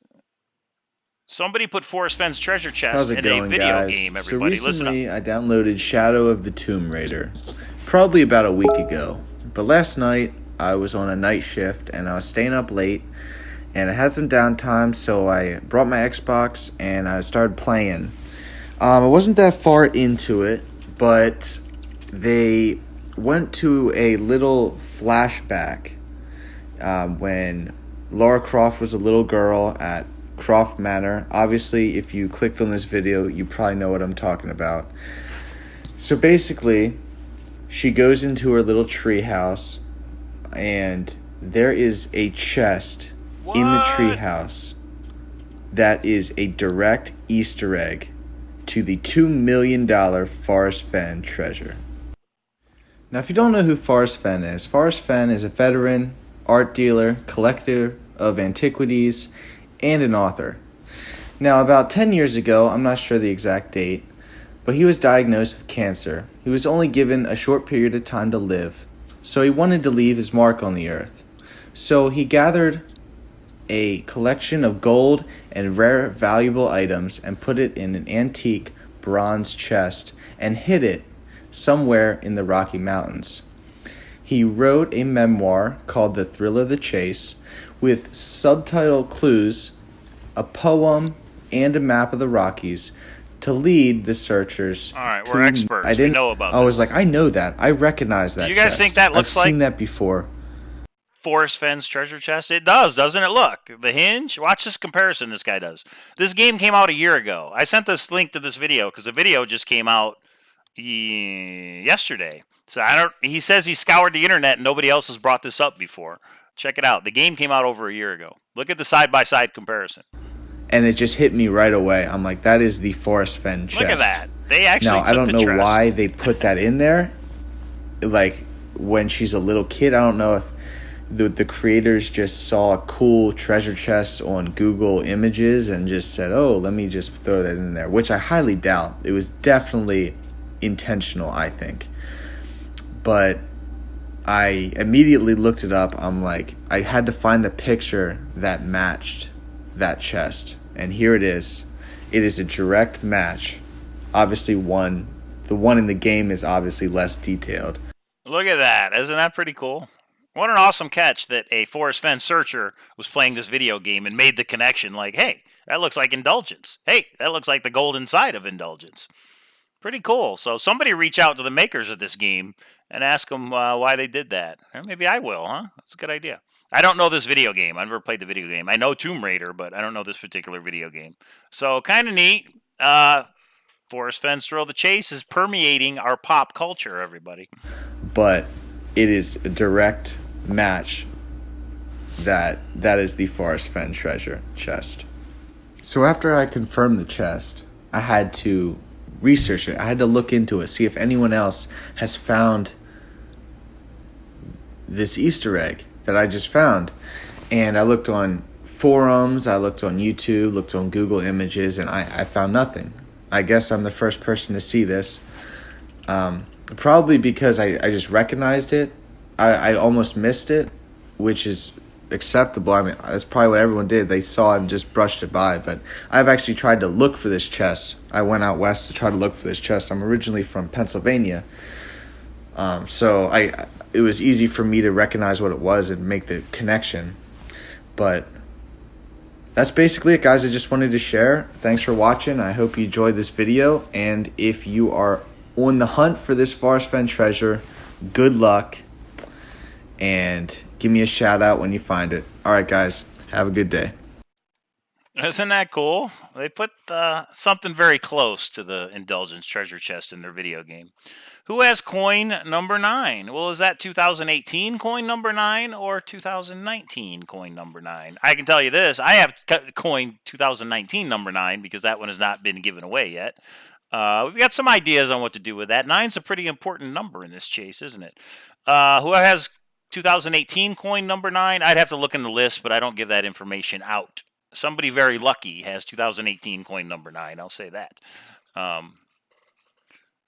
Somebody put Forrest Fenn's treasure chest in a video game, everybody. So recently, I downloaded Shadow of the Tomb Raider, probably about a week ago. But last night, I was on a night shift, and I was staying up late, and I had some downtime, so I brought my Xbox, and I started playing. I wasn't that far into it, but they went to a little flashback when Lara Croft was a little girl at Croft Manor. Obviously, if you clicked on this video, you probably know what I'm talking about. So basically, she goes into her little tree house, and there is a chest in the tree house that is a direct Easter egg to the $2 million Forrest Fenn Treasure. Now, if you don't know who Forrest Fenn is a veteran, art dealer, collector of antiquities, and an author. Now, about 10 years ago, I'm not sure the exact date, but he was diagnosed with cancer. He was only given a short period of time to live, so he wanted to leave his mark on the earth. So he gathered a collection of gold and rare valuable items and put it in an antique bronze chest and hid it somewhere in the Rocky Mountains. He wrote a memoir called The Thrill of the Chase with subtitle clues, a poem, and a map of the Rockies to lead the searchers. All right, we're experts. We know about I was like, I know that. I recognize that. You guys chest. think that looks I've seen that before. Forrest Fenn's treasure chest? It does, doesn't it? Look, the hinge. Watch this comparison this guy does. This game came out a year ago. I sent this link to this video because the video just came out yesterday. So he says he scoured the internet and nobody else has brought this up before. Check it out. The game came out over a year ago. Look at the side-by-side comparison. And it just hit me right away. I'm like, that is the Forrest Fenn chest. Look at that. They actually Now, took I don't the know why they put that in there. Like, when she's a little kid, I don't know if the creators just saw a cool treasure chest on Google Images and just said, oh, let me just throw that in there, which I highly doubt. It was definitely intentional, I think. But I immediately looked it up. I'm like, I had to find the picture that matched that chest. And here it is. It is a direct match. Obviously, the one in the game is obviously less detailed. Look at that. Isn't that pretty cool? What an awesome catch that a Forrest Fenn searcher was playing this video game and made the connection like, hey, that looks like Indulgence. Hey, that looks like the golden side of Indulgence. Pretty cool. So somebody reach out to the makers of this game and ask them why they did that. Or maybe I will, huh? That's a good idea. I don't know this video game. I've never played the video game. I know Tomb Raider, but I don't know this particular video game. So kind of neat. Forrest Fenn's Thrill the Chase is permeating our pop culture, everybody. But it is a direct match that is the Forrest Fenn Treasure chest. So after I confirmed the chest, I had to research it. I had to look into it, see if anyone else has found this Easter egg that I just found. And I looked on forums, I looked on YouTube, looked on Google Images, and I found nothing. I guess I'm the first person to see this. Probably because I just recognized it. I almost missed it, which is acceptable. I mean, that's probably what everyone did. They saw it and just brushed it by. But I've actually tried to look for this chest. I went out west to try to look for this chest. I'm originally from Pennsylvania. So it was easy for me to recognize what it was and make the connection. But that's basically it, guys. I just wanted to share. Thanks for watching. I hope you enjoyed this video. And if you are on the hunt for this Forrest Fenn treasure, good luck. And give me a shout out when you find it. All right, guys. Have a good day. Isn't that cool? They put something very close to the Indulgence treasure chest in their video game. Who has coin number 9? Well, is that 2018 coin number 9 or 2019 coin number 9? I can tell you this. I have coin 2019 number 9 because that one has not been given away yet. We've got some ideas on what to do with that. 9's a pretty important number in this chase, isn't it? Who has 2018 coin number 9? I'd have to look in the list, but I don't give that information out. Somebody very lucky has 2018 coin number 9. I'll say that.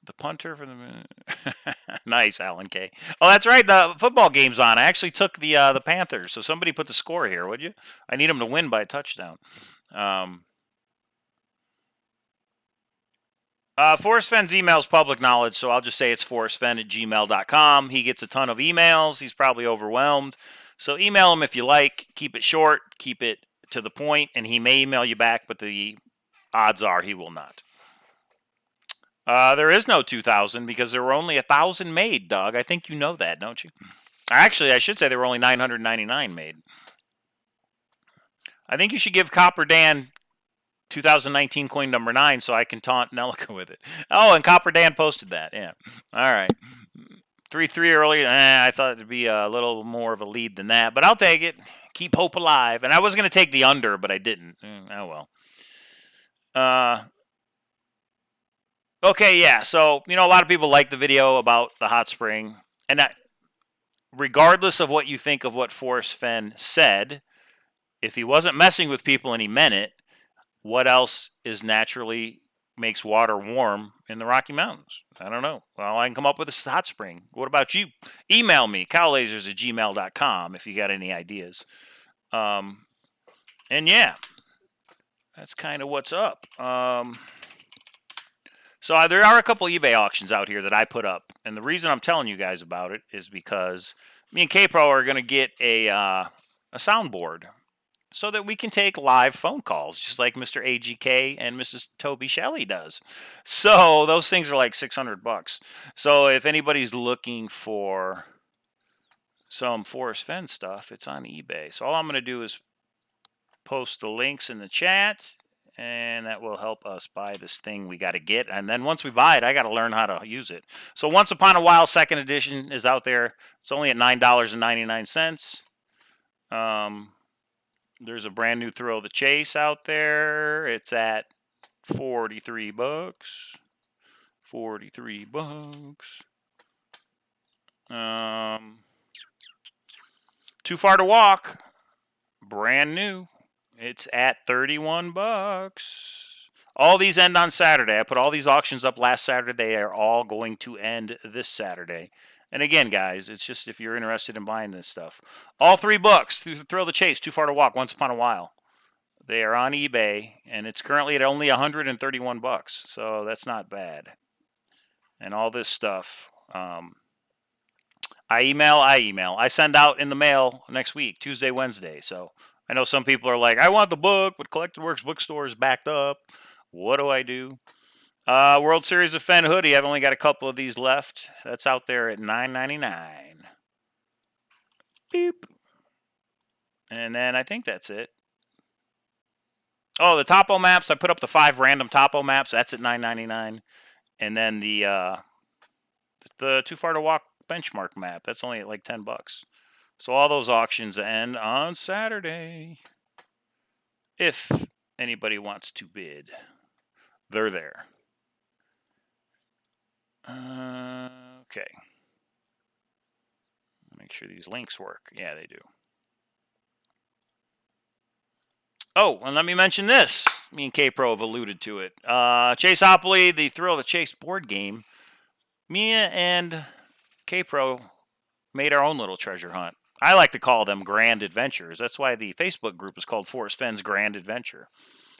The punter for the nice, Alan K. Oh, that's right. The football game's on. I actually took the Panthers, so somebody put the score here, would you? I need them to win by a touchdown. Forrest Fenn's email is public knowledge, so I'll just say it's forrestfenn@gmail.com. He gets a ton of emails. He's probably overwhelmed. So email him if you like. Keep it short. Keep it to the point, and he may email you back, but the odds are he will not. There is no 2,000 because there were only 1,000 made, Doug. I think you know that, don't you? Actually, I should say there were only 999 made. I think you should give Copper Dan 2019 coin number 9 so I can taunt Nelica with it. Oh, and Copper Dan posted that. Yeah. All right. 3-3 early. I thought it'd be a little more of a lead than that, but I'll take it. Keep hope alive. And I was going to take the under, but I didn't. Oh, well. Okay, yeah. So, a lot of people like the video about the hot spring. And that, regardless of what you think of what Forrest Fenn said, if he wasn't messing with people and he meant it, what else is naturally makes water warm in the Rocky Mountains? I don't know. Well, I can come up with a hot spring. What about you? Email me, cowlazars@gmail.com, if you got any ideas. And yeah, that's kind of what's up. So there are a couple eBay auctions out here that I put up. And the reason I'm telling you guys about it is because me and K-Pro are going to get a soundboard so that we can take live phone calls, just like Mr. AGK and Mrs. Toby Shelley does. So those things are like $600. So if anybody's looking for some Forrest Fenn stuff, it's on eBay. So all I'm going to do is post the links in the chat, and that will help us buy this thing we got to get. And then once we buy it, I got to learn how to use it. So Once Upon a While second edition is out there. It's only at $9.99. There's a brand new Thrill the Chase out there. It's at $43. $43. Too Far to Walk, brand new. It's at $31. All these end on Saturday. I put all these auctions up last Saturday. They are all going to end this Saturday. And again, guys, it's just if you're interested in buying this stuff. All 3 books, Thrill the Chase, Too Far to Walk, Once Upon a While. They are on eBay, and it's currently at only 131 bucks. So that's not bad. And all this stuff. I email. I send out in the mail next week, Tuesday, Wednesday. So I know some people are like, I want the book, but Collected Works Bookstore is backed up. What do I do? World Series of Fenn hoodie. I've only got a couple of these left. That's out there at $9.99. Beep. And then I think that's it. Oh, the topo maps. I put up the 5 random topo maps. That's at $9.99. And then the Too Far to Walk benchmark map. That's only at like 10 bucks. So all those auctions end on Saturday. If anybody wants to bid, they're there. Okay. Make sure these links work. Yeah, they do. Oh, and let me mention this. Me and K-Pro have alluded to it. Chase-opoly, the Thrill of the Chase board game. Me and K-Pro made our own little treasure hunt. I like to call them grand adventures. That's why the Facebook group is called Forrest Fenn's Grand Adventure.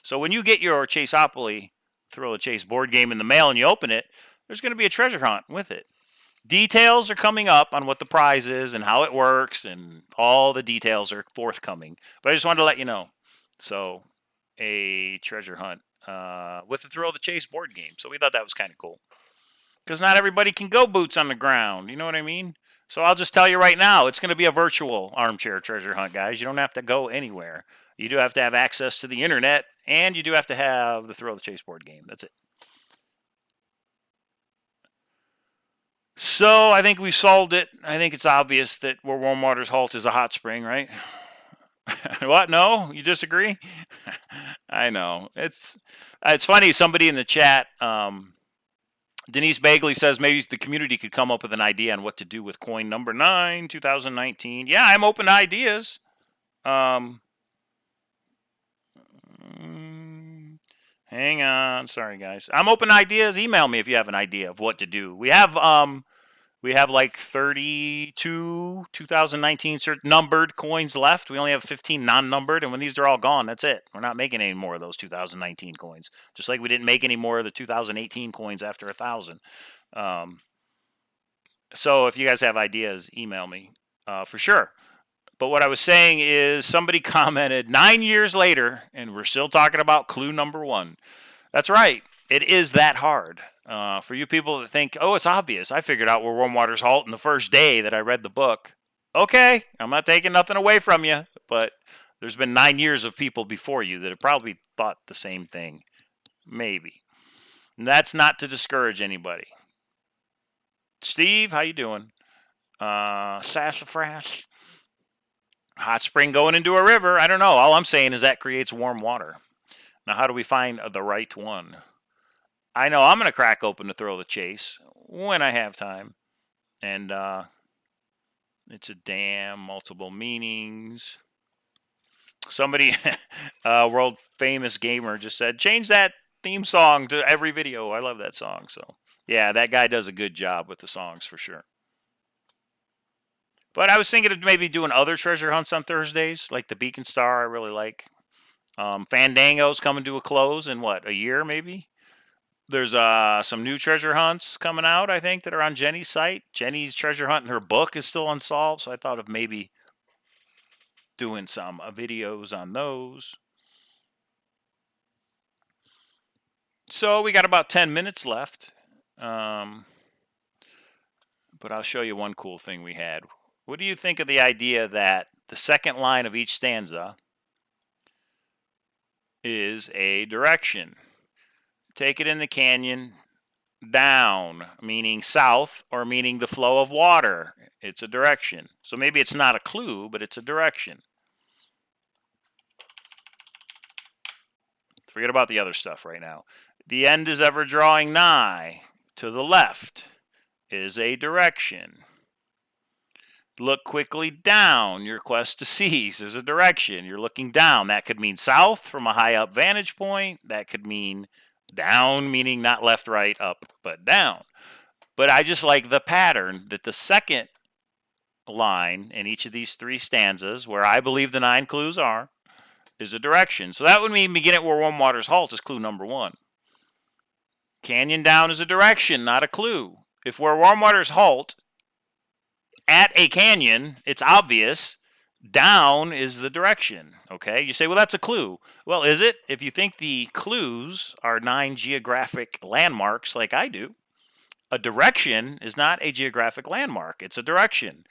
So when you get your Chase-opoly Thrill of the Chase board game in the mail and you open it, there's going to be a treasure hunt with it. Details are coming up on what the prize is and how it works, and all the details are forthcoming. But I just wanted to let you know. So, a treasure hunt with the Thrill of the Chase board game. So we thought that was kind of cool. Because not everybody can go boots on the ground. You know what I mean? So I'll just tell you right now, it's going to be a virtual armchair treasure hunt, guys. You don't have to go anywhere. You do have to have access to the internet, and you do have to have the Thrill of the Chase board game. That's it. So I think we solved it. I think it's obvious that where Warm Waters Halt is a hot spring, right? What? No? You disagree? I know. It's funny. Somebody in the chat, Denise Bagley says maybe the community could come up with an idea on what to do with coin number 9, 2019. Yeah, I'm open to ideas. Hang on. Sorry, guys. I'm open to ideas. Email me if you have an idea of what to do. We have like 32 2019 numbered coins left. We only have 15 non-numbered, and when these are all gone, that's it. We're not making any more of those 2019 coins. Just like we didn't make any more of the 2018 coins after 1,000. So if you guys have ideas, email me for sure. But what I was saying is somebody commented 9 years later, and we're still talking about clue number 1. That's right. It is that hard. For you people that think, oh, it's obvious. I figured out where Warm Waters Halt in the first day that I read the book. Okay, I'm not taking nothing away from you, but there's been 9 years of people before you that have probably thought the same thing. Maybe. And that's not to discourage anybody. Steve, how you doing? Sassafras. Hot spring going into a river. I don't know. All I'm saying is that creates warm water. Now, how do we find the right one? I know I'm going to crack open the Thrill of the Chase when I have time. And it's a damn multiple meanings. Somebody, world famous gamer, just said, change that theme song to every video. I love that song. So, yeah, that guy does a good job with the songs for sure. But I was thinking of maybe doing other treasure hunts on Thursdays, like the Beacon Star I really like. Fandango's coming to a close in, what, a year maybe? There's some new treasure hunts coming out, I think, that are on Jenny's site. Jenny's treasure hunt in her book is still unsolved, so I thought of maybe doing some videos on those. So we got about 10 minutes left. But I'll show you one cool thing we had. What do you think of the idea that the second line of each stanza is a direction? Take it in the canyon, down, meaning south, or meaning the flow of water. It's a direction. So maybe it's not a clue, but it's a direction. Forget about the other stuff right now. The end is ever drawing nigh. To the left is a direction. Look quickly down. Your quest to cease is a direction. You're looking down. That could mean south from a high up vantage point. That could mean down, meaning not left, right, up, but down. But I just like the pattern that the second line in each of these 3 stanzas, where I believe the 9 clues are, is a direction. So that would mean begin at where warm waters halt is clue number 1. Canyon down is a direction, not a clue. If where warm waters halt at a canyon, it's obvious. Down is the direction, okay? You say, well, that's a clue. Well, is it? If you think the clues are 9 geographic landmarks like I do, a direction is not a geographic landmark. It's a direction.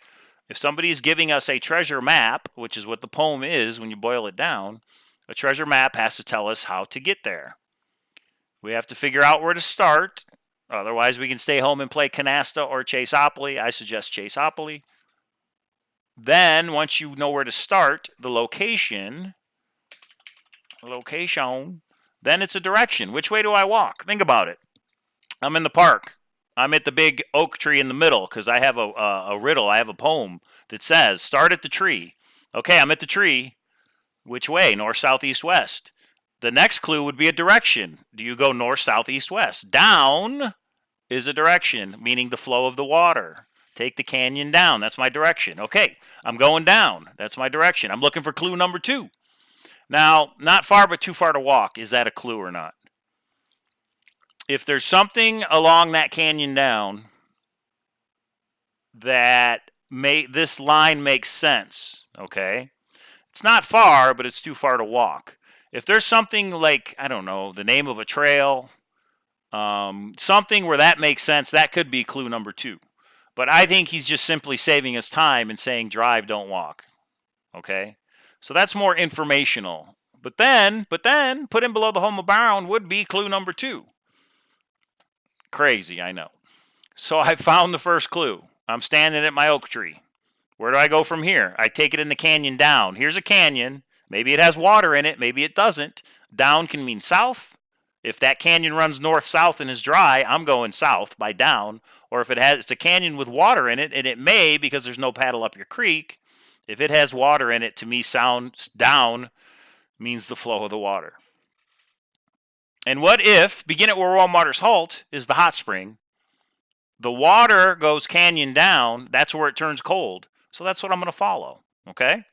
If somebody is giving us a treasure map, which is what the poem is when you boil it down, a treasure map has to tell us how to get there. We have to figure out where to start. Otherwise, we can stay home and play Canasta or Chase-opoly. I suggest Chase-opoly. Then, once you know where to start, the location, then it's a direction. Which way do I walk? Think about it. I'm in the park. I'm at the big oak tree in the middle because I have a riddle. I have a poem that says, start at the tree. Okay, I'm at the tree. Which way? North, south, east, west. The next clue would be a direction. Do you go north, south, east, west? Down is a direction, meaning the flow of the water. Take the canyon down. That's my direction. Okay, I'm going down. That's my direction. I'm looking for clue number 2. Now, not far but too far to walk. Is that a clue or not? If there's something along that canyon down that this line makes sense, okay? It's not far, but it's too far to walk. If there's something like, I don't know, the name of a trail, something where that makes sense, that could be clue number 2. But I think he's just simply saving us time and saying drive, don't walk. Okay? So that's more informational. But then, put in below the home of Brown would be clue number 2. Crazy, I know. So I found the first clue. I'm standing at my oak tree. Where do I go from here? I take it in the canyon down. Here's a canyon. Maybe it has water in it. Maybe it doesn't. Down can mean south. If that canyon runs north-south and is dry, I'm going south by down. Or if it's a canyon with water in it, and it may because there's no paddle up your creek, if it has water in it, to me, sound down means the flow of the water. And what if begin at where warm waters halt is the hot spring? The water goes canyon down. That's where it turns cold. So that's what I'm going to follow. Okay?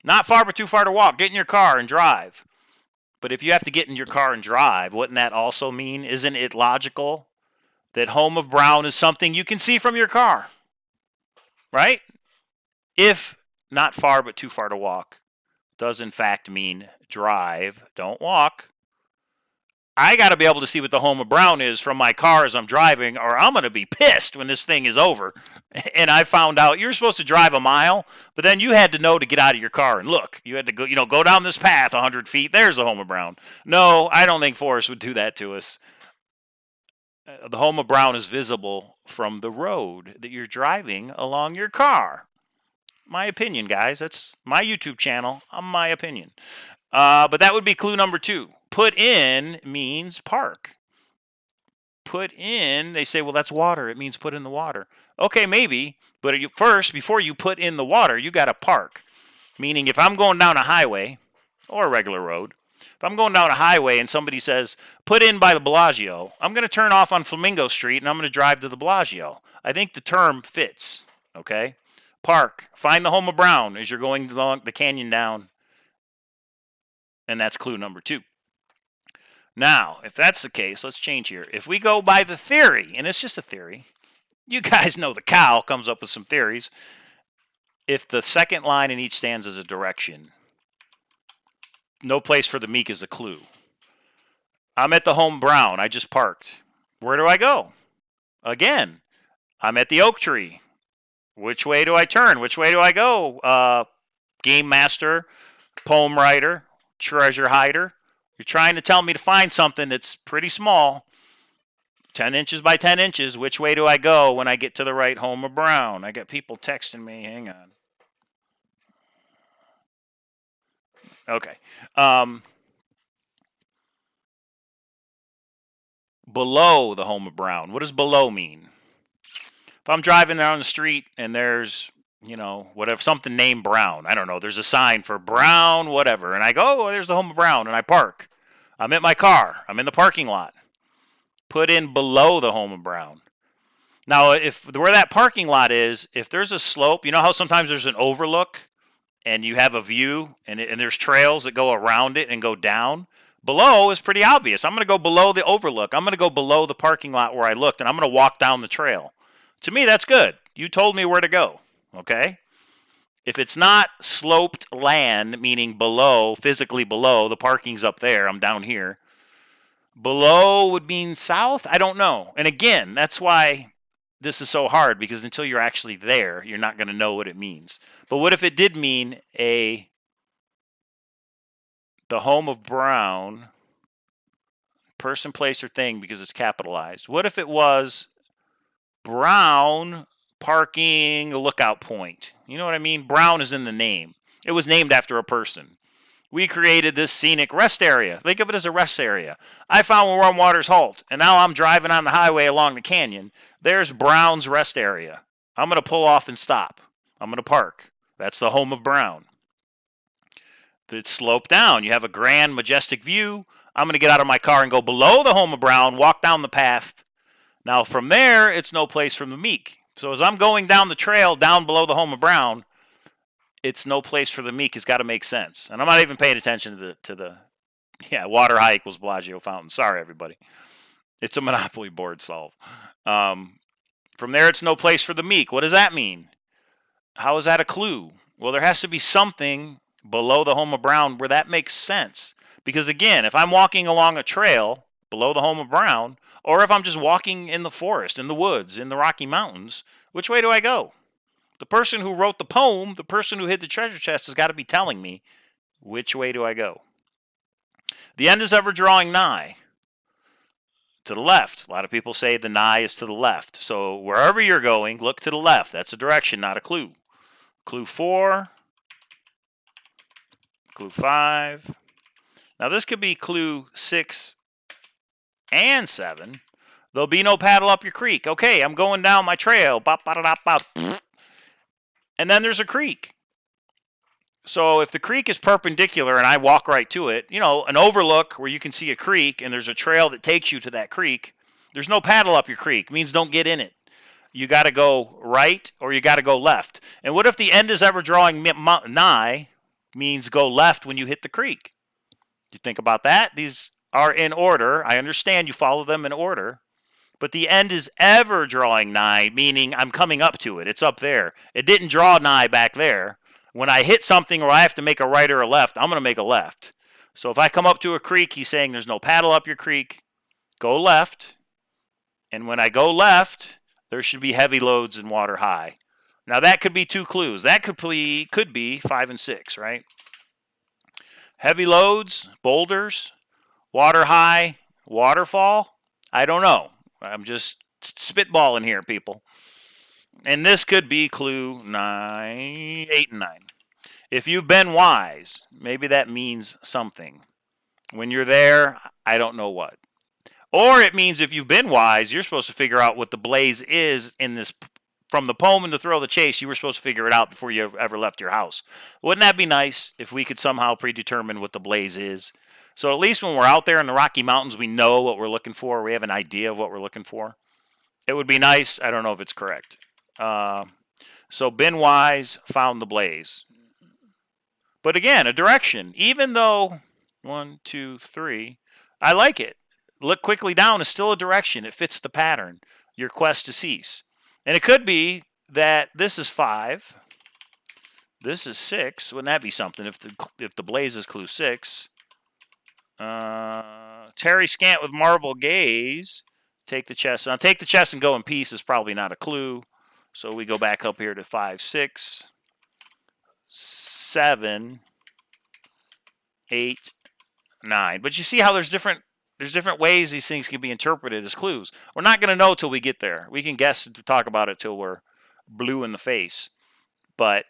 Not far but too far to walk. Get in your car and drive. But if you have to get in your car and drive, wouldn't that also mean, isn't it logical that home of Brown is something you can see from your car? Right? If not far but too far to walk does in fact mean drive, don't walk. I got to be able to see what the home of Brown is from my car as I'm driving, or I'm going to be pissed when this thing is over. And I found out you're supposed to drive a mile, but then you had to know to get out of your car and look. You had to go, go down this path 100 feet. There's the home of Brown. No, I don't think Forrest would do that to us. The home of Brown is visible from the road that you're driving along your car. My opinion, guys. That's my YouTube channel. My opinion. But that would be clue number 2. Put in means park. Put in, they say, well, that's water. It means put in the water. Okay, maybe. But first, before you put in the water, you got to park. Meaning if I'm going down a highway or a regular road, if I'm going down a highway and somebody says, put in by the Bellagio, I'm going to turn off on Flamingo Street and I'm going to drive to the Bellagio. I think the term fits. Okay? Park. Find the home of Brown as you're going along the canyon down. And that's clue number 2. Now, if that's the case, let's change here. If we go by the theory, and it's just a theory, you guys know the cow comes up with some theories. If the second line in each stanza is a direction, no place for the meek is a clue. I'm at the home Brown. I just parked. Where do I go? Again, I'm at the oak tree. Which way do I turn? Which way do I go? Game master, poem writer, treasure hider. You're trying to tell me to find something that's pretty small. 10 inches by 10 inches. Which way do I go when I get to the right home of Brown? I got people texting me. Hang on. Okay. Below the home of Brown. What does below mean? If I'm driving down the street and there's, whatever, something named Brown. I don't know. There's a sign for Brown, whatever. And I go, oh, there's the home of Brown. And I park. I'm at my car. I'm in the parking lot. Put in below the home of Brown. Now, where that parking lot is, if there's a slope, you know how sometimes there's an overlook and you have a view, and there's trails that go around it and go down, below is pretty obvious. I'm going to go below the overlook. I'm going to go below the parking lot where I looked, and I'm going to walk down the trail. To me, that's good. You told me where to go, okay? If it's not sloped land, meaning below, physically below, the parking's up there, I'm down here. Below would mean south? I don't know. And again, that's why this is so hard, because until you're actually there, you're not going to know what it means. But what if it did mean the home of Brown, person, place, or thing, because it's capitalized? What if it was Brown parking lookout point? You know what I mean? Brown is in the name. It was named after a person. We created this scenic rest area. Think of it as a rest area. I found where warm waters halt, and now I'm driving on the highway along the canyon. There's Brown's rest area. I'm going to pull off and stop. I'm going to park. That's the home of Brown. It's sloped down. You have a grand, majestic view. I'm going to get out of my car and go below the home of Brown, walk down the path. Now from there, it's no place from the meek. So as I'm going down the trail down below the home of Brown, it's no place for the meek. It's got to make sense. And I'm not even paying attention to the water high equals Bellagio fountain. Sorry, everybody. It's a Monopoly board solve. From there, it's no place for the meek. What does that mean? How is that a clue? Well, there has to be something below the home of Brown where that makes sense. Because again, if I'm walking along a trail below the home of Brown, or if I'm just walking in the forest, in the woods, in the Rocky Mountains, which way do I go? The person who wrote the poem, the person who hid the treasure chest, has got to be telling me which way do I go. The end is ever drawing nigh. To the left. A lot of people say the nigh is to the left. So wherever you're going, look to the left. That's a direction, not a clue. Clue 4. Clue 5. Now this could be clue 6 and 7. There'll be no paddle up your creek. Okay, I'm going down my trail. Bop, bop, bop, bop. And then there's a creek. So if the creek is perpendicular and I walk right to it, an overlook where you can see a creek and there's a trail that takes you to that creek, there's no paddle up your creek. It means don't get in it. You got to go right or you got to go left. And what if the end is ever drawing nigh means go left when you hit the creek? You think about that? These are in order. I understand you follow them in order. But the end is ever drawing nigh, meaning I'm coming up to it. It's up there. It didn't draw nigh back there. When I hit something or I have to make a right or a left, I'm going to make a left. So if I come up to a creek, he's saying there's no paddle up your creek. Go left. And when I go left, there should be heavy loads and water high. Now that could be 2 clues. That could be 5 and 6, right? Heavy loads, boulders, water high, waterfall. I don't know. I'm just spitballing here, people. And this could be clue 9, 8, and 9. If you've been wise, maybe that means something. When you're there, I don't know what. Or it means if you've been wise, you're supposed to figure out what the blaze is in this. From the poem and the thrill of the chase, you were supposed to figure it out before you ever left your house. Wouldn't that be nice if we could somehow predetermine what the blaze is? So at least when we're out there in the Rocky Mountains, we know what we're looking for. We have an idea of what we're looking for. It would be nice. I don't know if it's correct. So been wise, found the blaze. But again, a direction. Even though 1, 2, 3, I like it. Look quickly down is still a direction. It fits the pattern. Your quest to cease. And it could be that this is 5. This is 6. Wouldn't that be something if the blaze is clue 6? Terry Scant with Marvel Gaze. Take the chest. Now, take the chest and go in peace is probably not a clue. So we go back up here to 5, 6, 7, 8, 9. But you see how there's different ways these things can be interpreted as clues. We're not going to know till we get there. We can guess and talk about it till we're blue in the face. But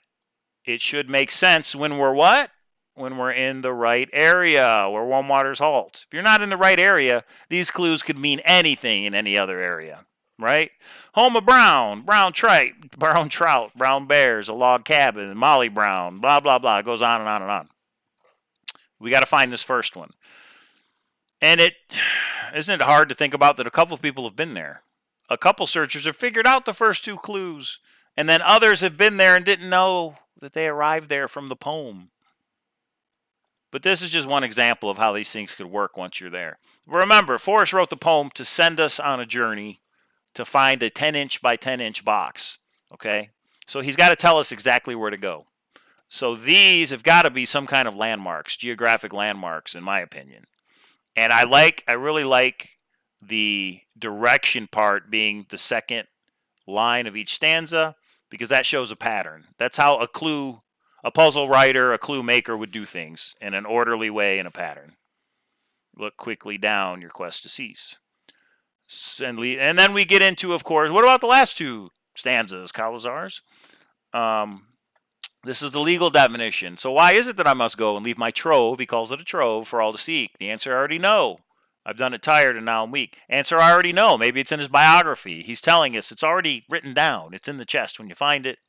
it should make sense when we're what? When we're in the right area, where warm waters halt. If you're not in the right area, these clues could mean anything in any other area. Right? Home of Brown, brown trout, brown bears, a log cabin, Molly Brown, blah, blah, blah. It goes on and on and on. We got to find this first one. And isn't it hard to think about that a couple of people have been there? A couple searchers have figured out the first 2 clues, and then others have been there and didn't know that they arrived there from the poem. But this is just one example of how these things could work once you're there. Remember, Forrest wrote the poem to send us on a journey to find a 10-inch by 10-inch box. Okay? So he's got to tell us exactly where to go. So these have got to be some kind of landmarks, geographic landmarks, in my opinion. And I really like the direction part being the second line of each stanza, because that shows a pattern. That's how a puzzle writer, a clue maker would do things, in an orderly way, in a pattern. Look quickly down, your quest to cease. And then we get into, of course, what about the last two stanzas, Cowlazars? This is the legal definition. So why is it that I must go and leave my trove, he calls it a trove, for all to seek? The answer I already know. I've done it tired and now I'm weak. Answer I already know. Maybe it's in his biography. He's telling us it's already written down. It's in the chest when you find it.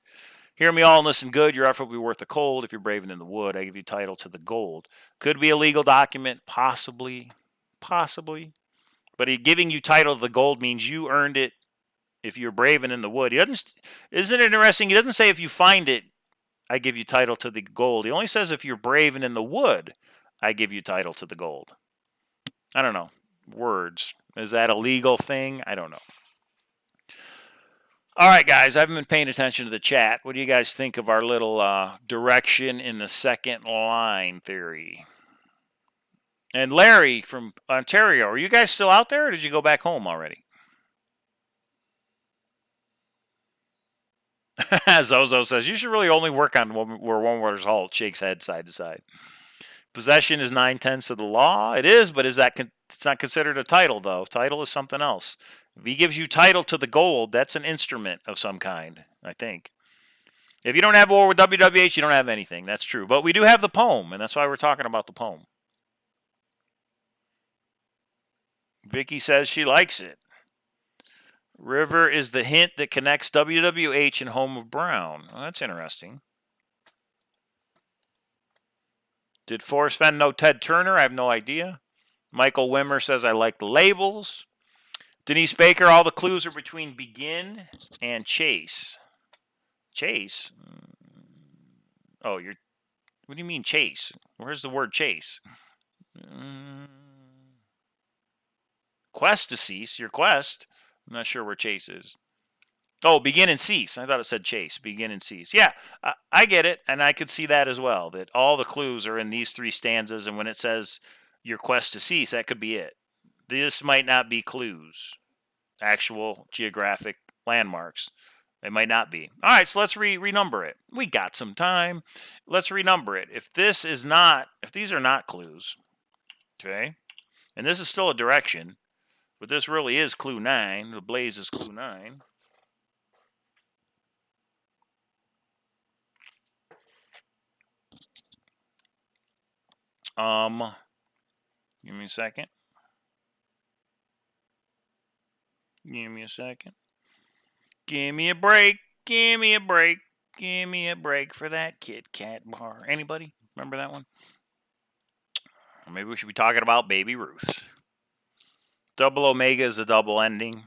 Hear me all and listen good. Your effort will be worth the cold. If you're brave and in the wood, I give you title to the gold. Could be a legal document. Possibly. Possibly. But giving you title to the gold means you earned it if you're brave and in the wood. Isn't it interesting? He doesn't say if you find it, I give you title to the gold. He only says if you're brave and in the wood, I give you title to the gold. I don't know. Words. Is that a legal thing? I don't know. All right, guys. I haven't been paying attention to the chat. What do you guys think of our little direction in the second line theory? And Larry from Ontario, are you guys still out there, or did you go back home already? Zozo says, you should really only work on where Warm Waters Halt, shakes head side to side. Possession is 9/10 of the law. It is, but it's not considered a title, though. Title is something else. If he gives you title to the gold, that's an instrument of some kind, I think. If you don't have war with wwh, you don't have anything. That's true. But we do have the poem, and that's why we're talking about the poem. Vicky says she likes it. River is the hint that connects WWH and Home of Brown. Oh, that's interesting. Did Forrest Fenn know Ted Turner? I have no idea. Michael Wimmer says, I like the labels. Denise Baker, all the clues are between begin and chase. Chase? Oh, what do you mean chase? Where's the word chase? Quest to cease, your quest. I'm not sure where chase is. Oh, begin and cease. I thought it said chase. Begin and cease. Yeah, I get it, and I could see that as well, that all the clues are in these three stanzas, and when it says your quest to cease, that could be it. This might not be clues, actual geographic landmarks. They might not be. All right, so let's renumber it. We got some time. Let's renumber it. If these are not clues, okay, and this is still a direction, but this really is clue 9. The blaze is clue 9. Give me a second. Give me a second. Give me a break. Give me a break. Give me a break for that Kit Kat bar. Anybody remember that one? Or maybe we should be talking about Baby Ruth. Double Omega is a double ending.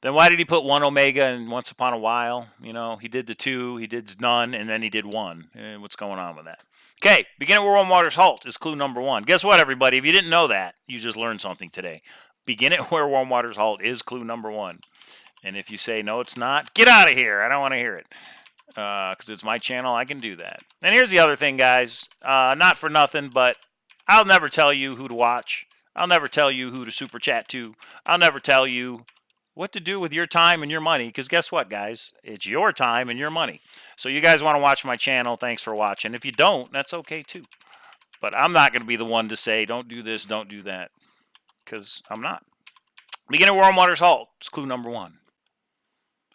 Then why did he put 1 Omega in Once Upon a While? You know, he did the 2, he did none, and then he did 1. What's going on with that? Okay, begin at where Warm Waters Halt is clue number 1. Guess what, everybody? If you didn't know that, you just learned something today. Begin at where Warm Waters Halt is clue number 1. And if you say, no, it's not, get out of here. I don't want to hear it. Because it's my channel, I can do that. And here's the other thing, guys. Not for nothing, but I'll never tell you who to watch. I'll never tell you who to super chat to. I'll never tell you what to do with your time and your money, because guess what, guys? It's your time and your money. So you guys want to watch my channel, thanks for watching. If you don't, that's okay too. But I'm not going to be the one to say, don't do this, don't do that, because I'm not. Begin at Warm Waters Halt. It's clue number 1.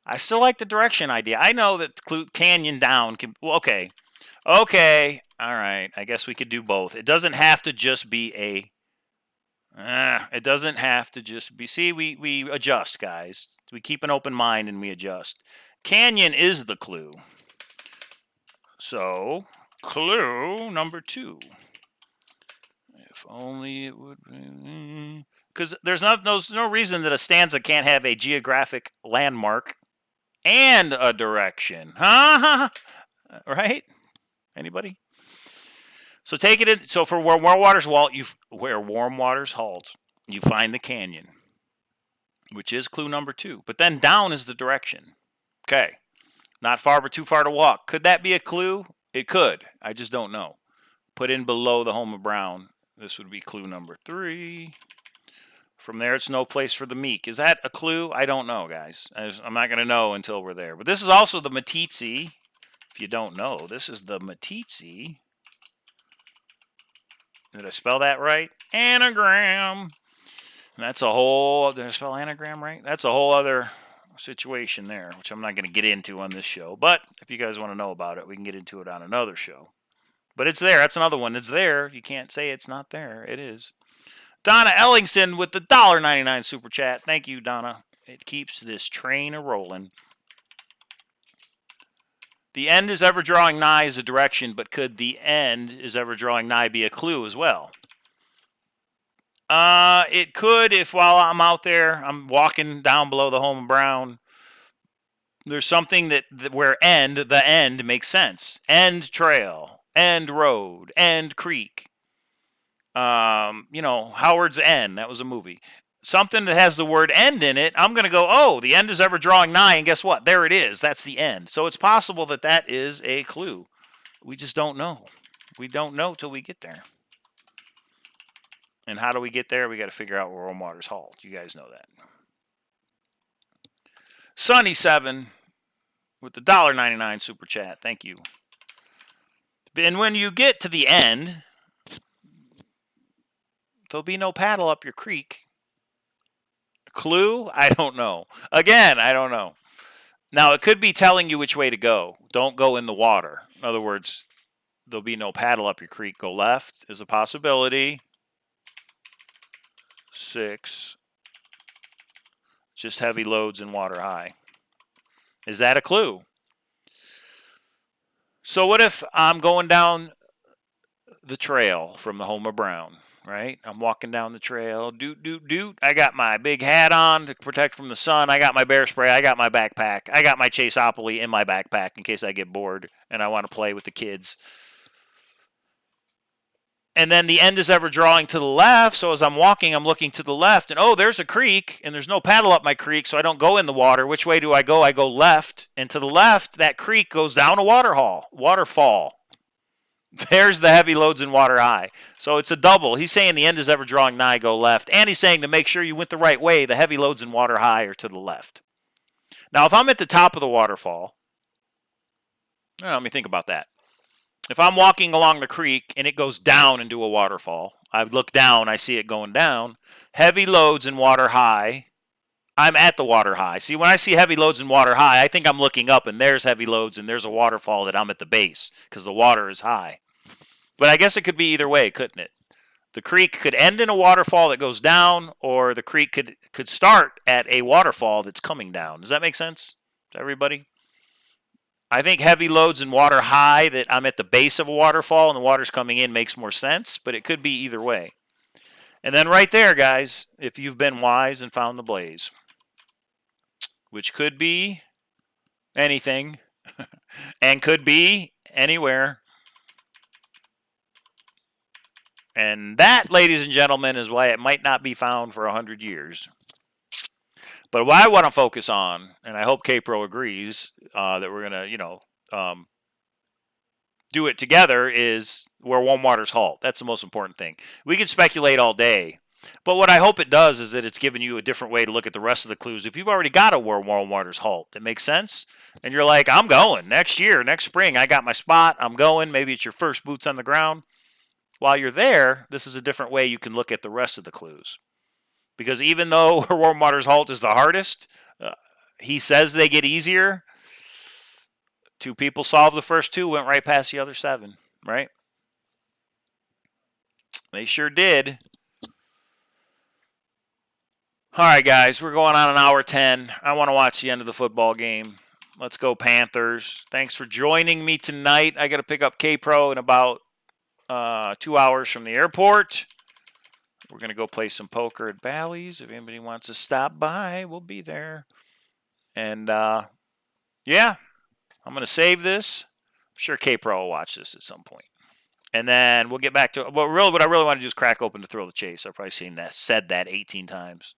I still like the direction idea. I know that clue canyon down can, well, okay. Okay, all right. I guess we could do both. It doesn't have to just be it doesn't have to just be, see, we adjust, guys. We keep an open mind and we adjust. Canyon is the clue. So, clue number 2. If only it would be, because there's no reason that a stanza can't have a geographic landmark and a direction. Huh? Right? Anybody? So take it in. So for where warm waters halt, you find the canyon, which is clue number 2. But then down is the direction. Okay. Not far, but too far to walk. Could that be a clue? It could. I just don't know. Put in below the home of Brown. This would be clue number 3. From there, it's no place for the meek. Is that a clue? I don't know, guys. I'm not going to know until we're there. But this is also the Matitsi. If you don't know, this is the Matitsi. Did I spell that right? Anagram. And that's a whole... Did I spell anagram right? That's a whole other situation there, which I'm not going to get into on this show. But if you guys want to know about it, we can get into it on another show. But it's there. That's another one. It's there. You can't say it's not there. It is. Donna Ellingson with the $1.99 super chat. Thank you, Donna. It keeps this train a-rolling. The end is ever drawing nigh is a direction, but could the end is ever drawing nigh be a clue as well? It could if while I'm out there, I'm walking down below the home of Brown, there's something that where the end makes sense. End trail, end road, end creek. Howard's End. That was a movie. Something that has the word end in it, I'm going to go, oh, the end is ever drawing nigh, and guess what? There it is. That's the end. So it's possible that that is a clue. We just don't know. We don't know till we get there. And how do we get there? We got to figure out where warm waters halt. You guys know that. Sunny7 with the $1.99 super chat. Thank you. And when you get to the end, there'll be no paddle up your creek. Clue? I don't know. Again, I don't know. Now, it could be telling you which way to go. Don't go in the water. In other words, there'll be no paddle up your creek. Go left is a possibility. 6. Just heavy loads and water high. Is that a clue? So what if I'm going down the trail from the home of Brown, right? I'm walking down the trail. Doot, doot, doot. I got my big hat on to protect from the sun. I got my bear spray. I got my backpack. I got my Chase-opoly in my backpack in case I get bored and I want to play with the kids. And then the end is ever drawing to the left. So as I'm walking, I'm looking to the left. And, oh, there's a creek. And there's no paddle up my creek, so I don't go in the water. Which way do I go? I go left. And to the left, that creek goes down a waterfall. There's the heavy loads and water high. So it's a double. He's saying the end is ever drawing nigh, go left. And he's saying to make sure you went the right way, the heavy loads and water high are to the left. Now, if I'm at the top of the waterfall, let me think about that. If I'm walking along the creek and it goes down into a waterfall, I look down, I see it going down. Heavy loads and water high. I'm at the water high. See, when I see heavy loads and water high, I think I'm looking up and there's heavy loads and there's a waterfall that I'm at the base because the water is high. But I guess it could be either way, couldn't it? The creek could end in a waterfall that goes down, or the creek could start at a waterfall that's coming down. Does that make sense to everybody? I think heavy loads and water high, that I'm at the base of a waterfall and the water's coming in, makes more sense, but it could be either way. And then right there, guys, if you've been wise and found the blaze, which could be anything and could be anywhere. And that, ladies and gentlemen, is why it might not be found for 100 years. But what I want to focus on, and I hope K-Pro agrees that we're going to, do it together, is where warm waters halt. That's the most important thing. We can speculate all day, but what I hope it does is that it's giving you a different way to look at the rest of the clues. If you've already got a where warm waters halt, that makes sense, and you're like, I'm going next year, next spring, I got my spot, I'm going. Maybe it's your first boots on the ground. While you're there, this is a different way you can look at the rest of the clues. Because even though where warm waters halt is the hardest, he says they get easier. 2 people solved the first 2, went right past the other 7, right? They sure did. All right, guys, we're going on an hour 10. I want to watch the end of the football game. Let's go Panthers. Thanks for joining me tonight. I got to pick up K-Pro in about 2 hours from the airport. We're going to go play some poker at Bally's. If anybody wants to stop by, we'll be there. And, yeah, I'm going to save this. sure K-Pro will watch this at some point. And then we'll get back to what I really want to do is crack open to Thrill the Chase. I've probably said that 18 times.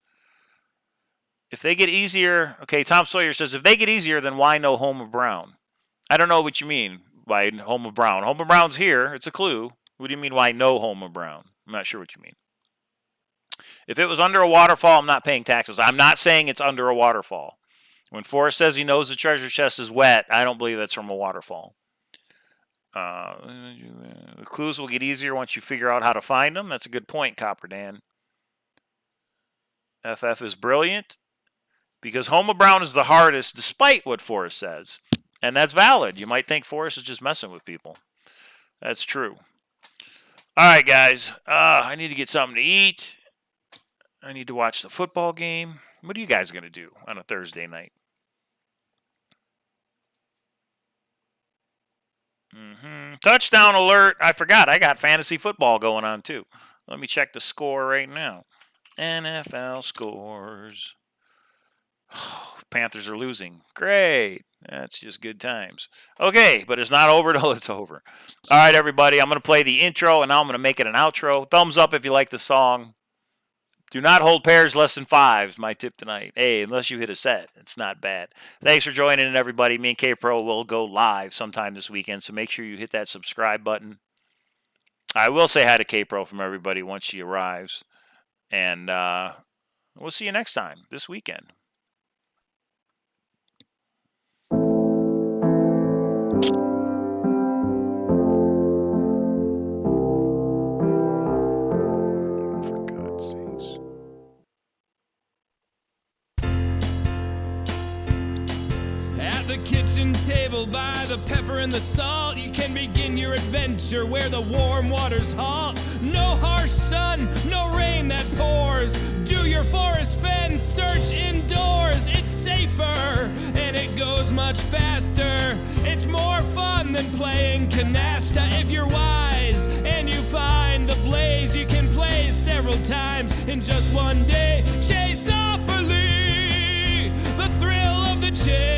If they get easier, okay, Tom Sawyer says, if they get easier, then why no Homer Brown? I don't know what you mean by Homer Brown. Homer Brown's here. It's a clue. What do you mean why no Homer Brown? I'm not sure what you mean. If it was under a waterfall, I'm not paying taxes. I'm not saying it's under a waterfall. When Forrest says he knows the treasure chest is wet, I don't believe that's from a waterfall. The clues will get easier once you figure out how to find them. That's a good point, Copper Dan. FF is brilliant because Homer Brown is the hardest, despite what Forrest says. And that's valid. You might think Forrest is just messing with people. That's true. All right, guys. I need to get something to eat. I need to watch the football game. What are you guys going to do on a Thursday night? Touchdown alert. I forgot. I got fantasy football going on, too. Let me check the score right now. NFL scores. Panthers are losing. Great. That's just good times. Okay, but it's not over till it's over. All right, everybody. I'm going to play the intro, and now I'm going to make it an outro. Thumbs up if you like the song. Do not hold pairs less than 5 is my tip tonight. Hey, unless you hit a set. It's not bad. Thanks for joining in, everybody. Me and K-Pro will go live sometime this weekend, so make sure you hit that subscribe button. I will say hi to K-Pro from everybody once she arrives. And we'll see you next time, this weekend. The kitchen table by the pepper and the salt, you can begin your adventure where the warm waters halt. No harsh sun, no rain that pours. Do your Forrest Fenn search indoors. It's safer and it goes much faster. It's more fun than playing canasta. If you're wise and you find the blaze, you can play several times in just one day. Chase-opoly, the thrill of the chase.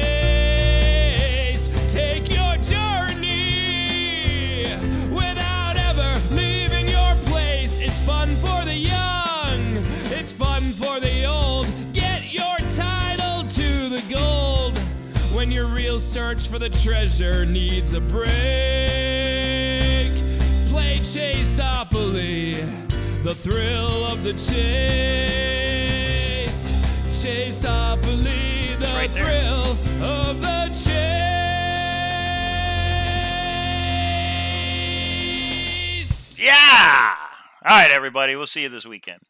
Take your journey without ever leaving your place. It's fun for the young, it's fun for the old. Get your title to the gold when your real search for the treasure needs a break. Play Chase-opoly, the thrill of the chase. Chase-opoly, the right thrill of the chase. Yeah! All right, everybody. We'll see you this weekend.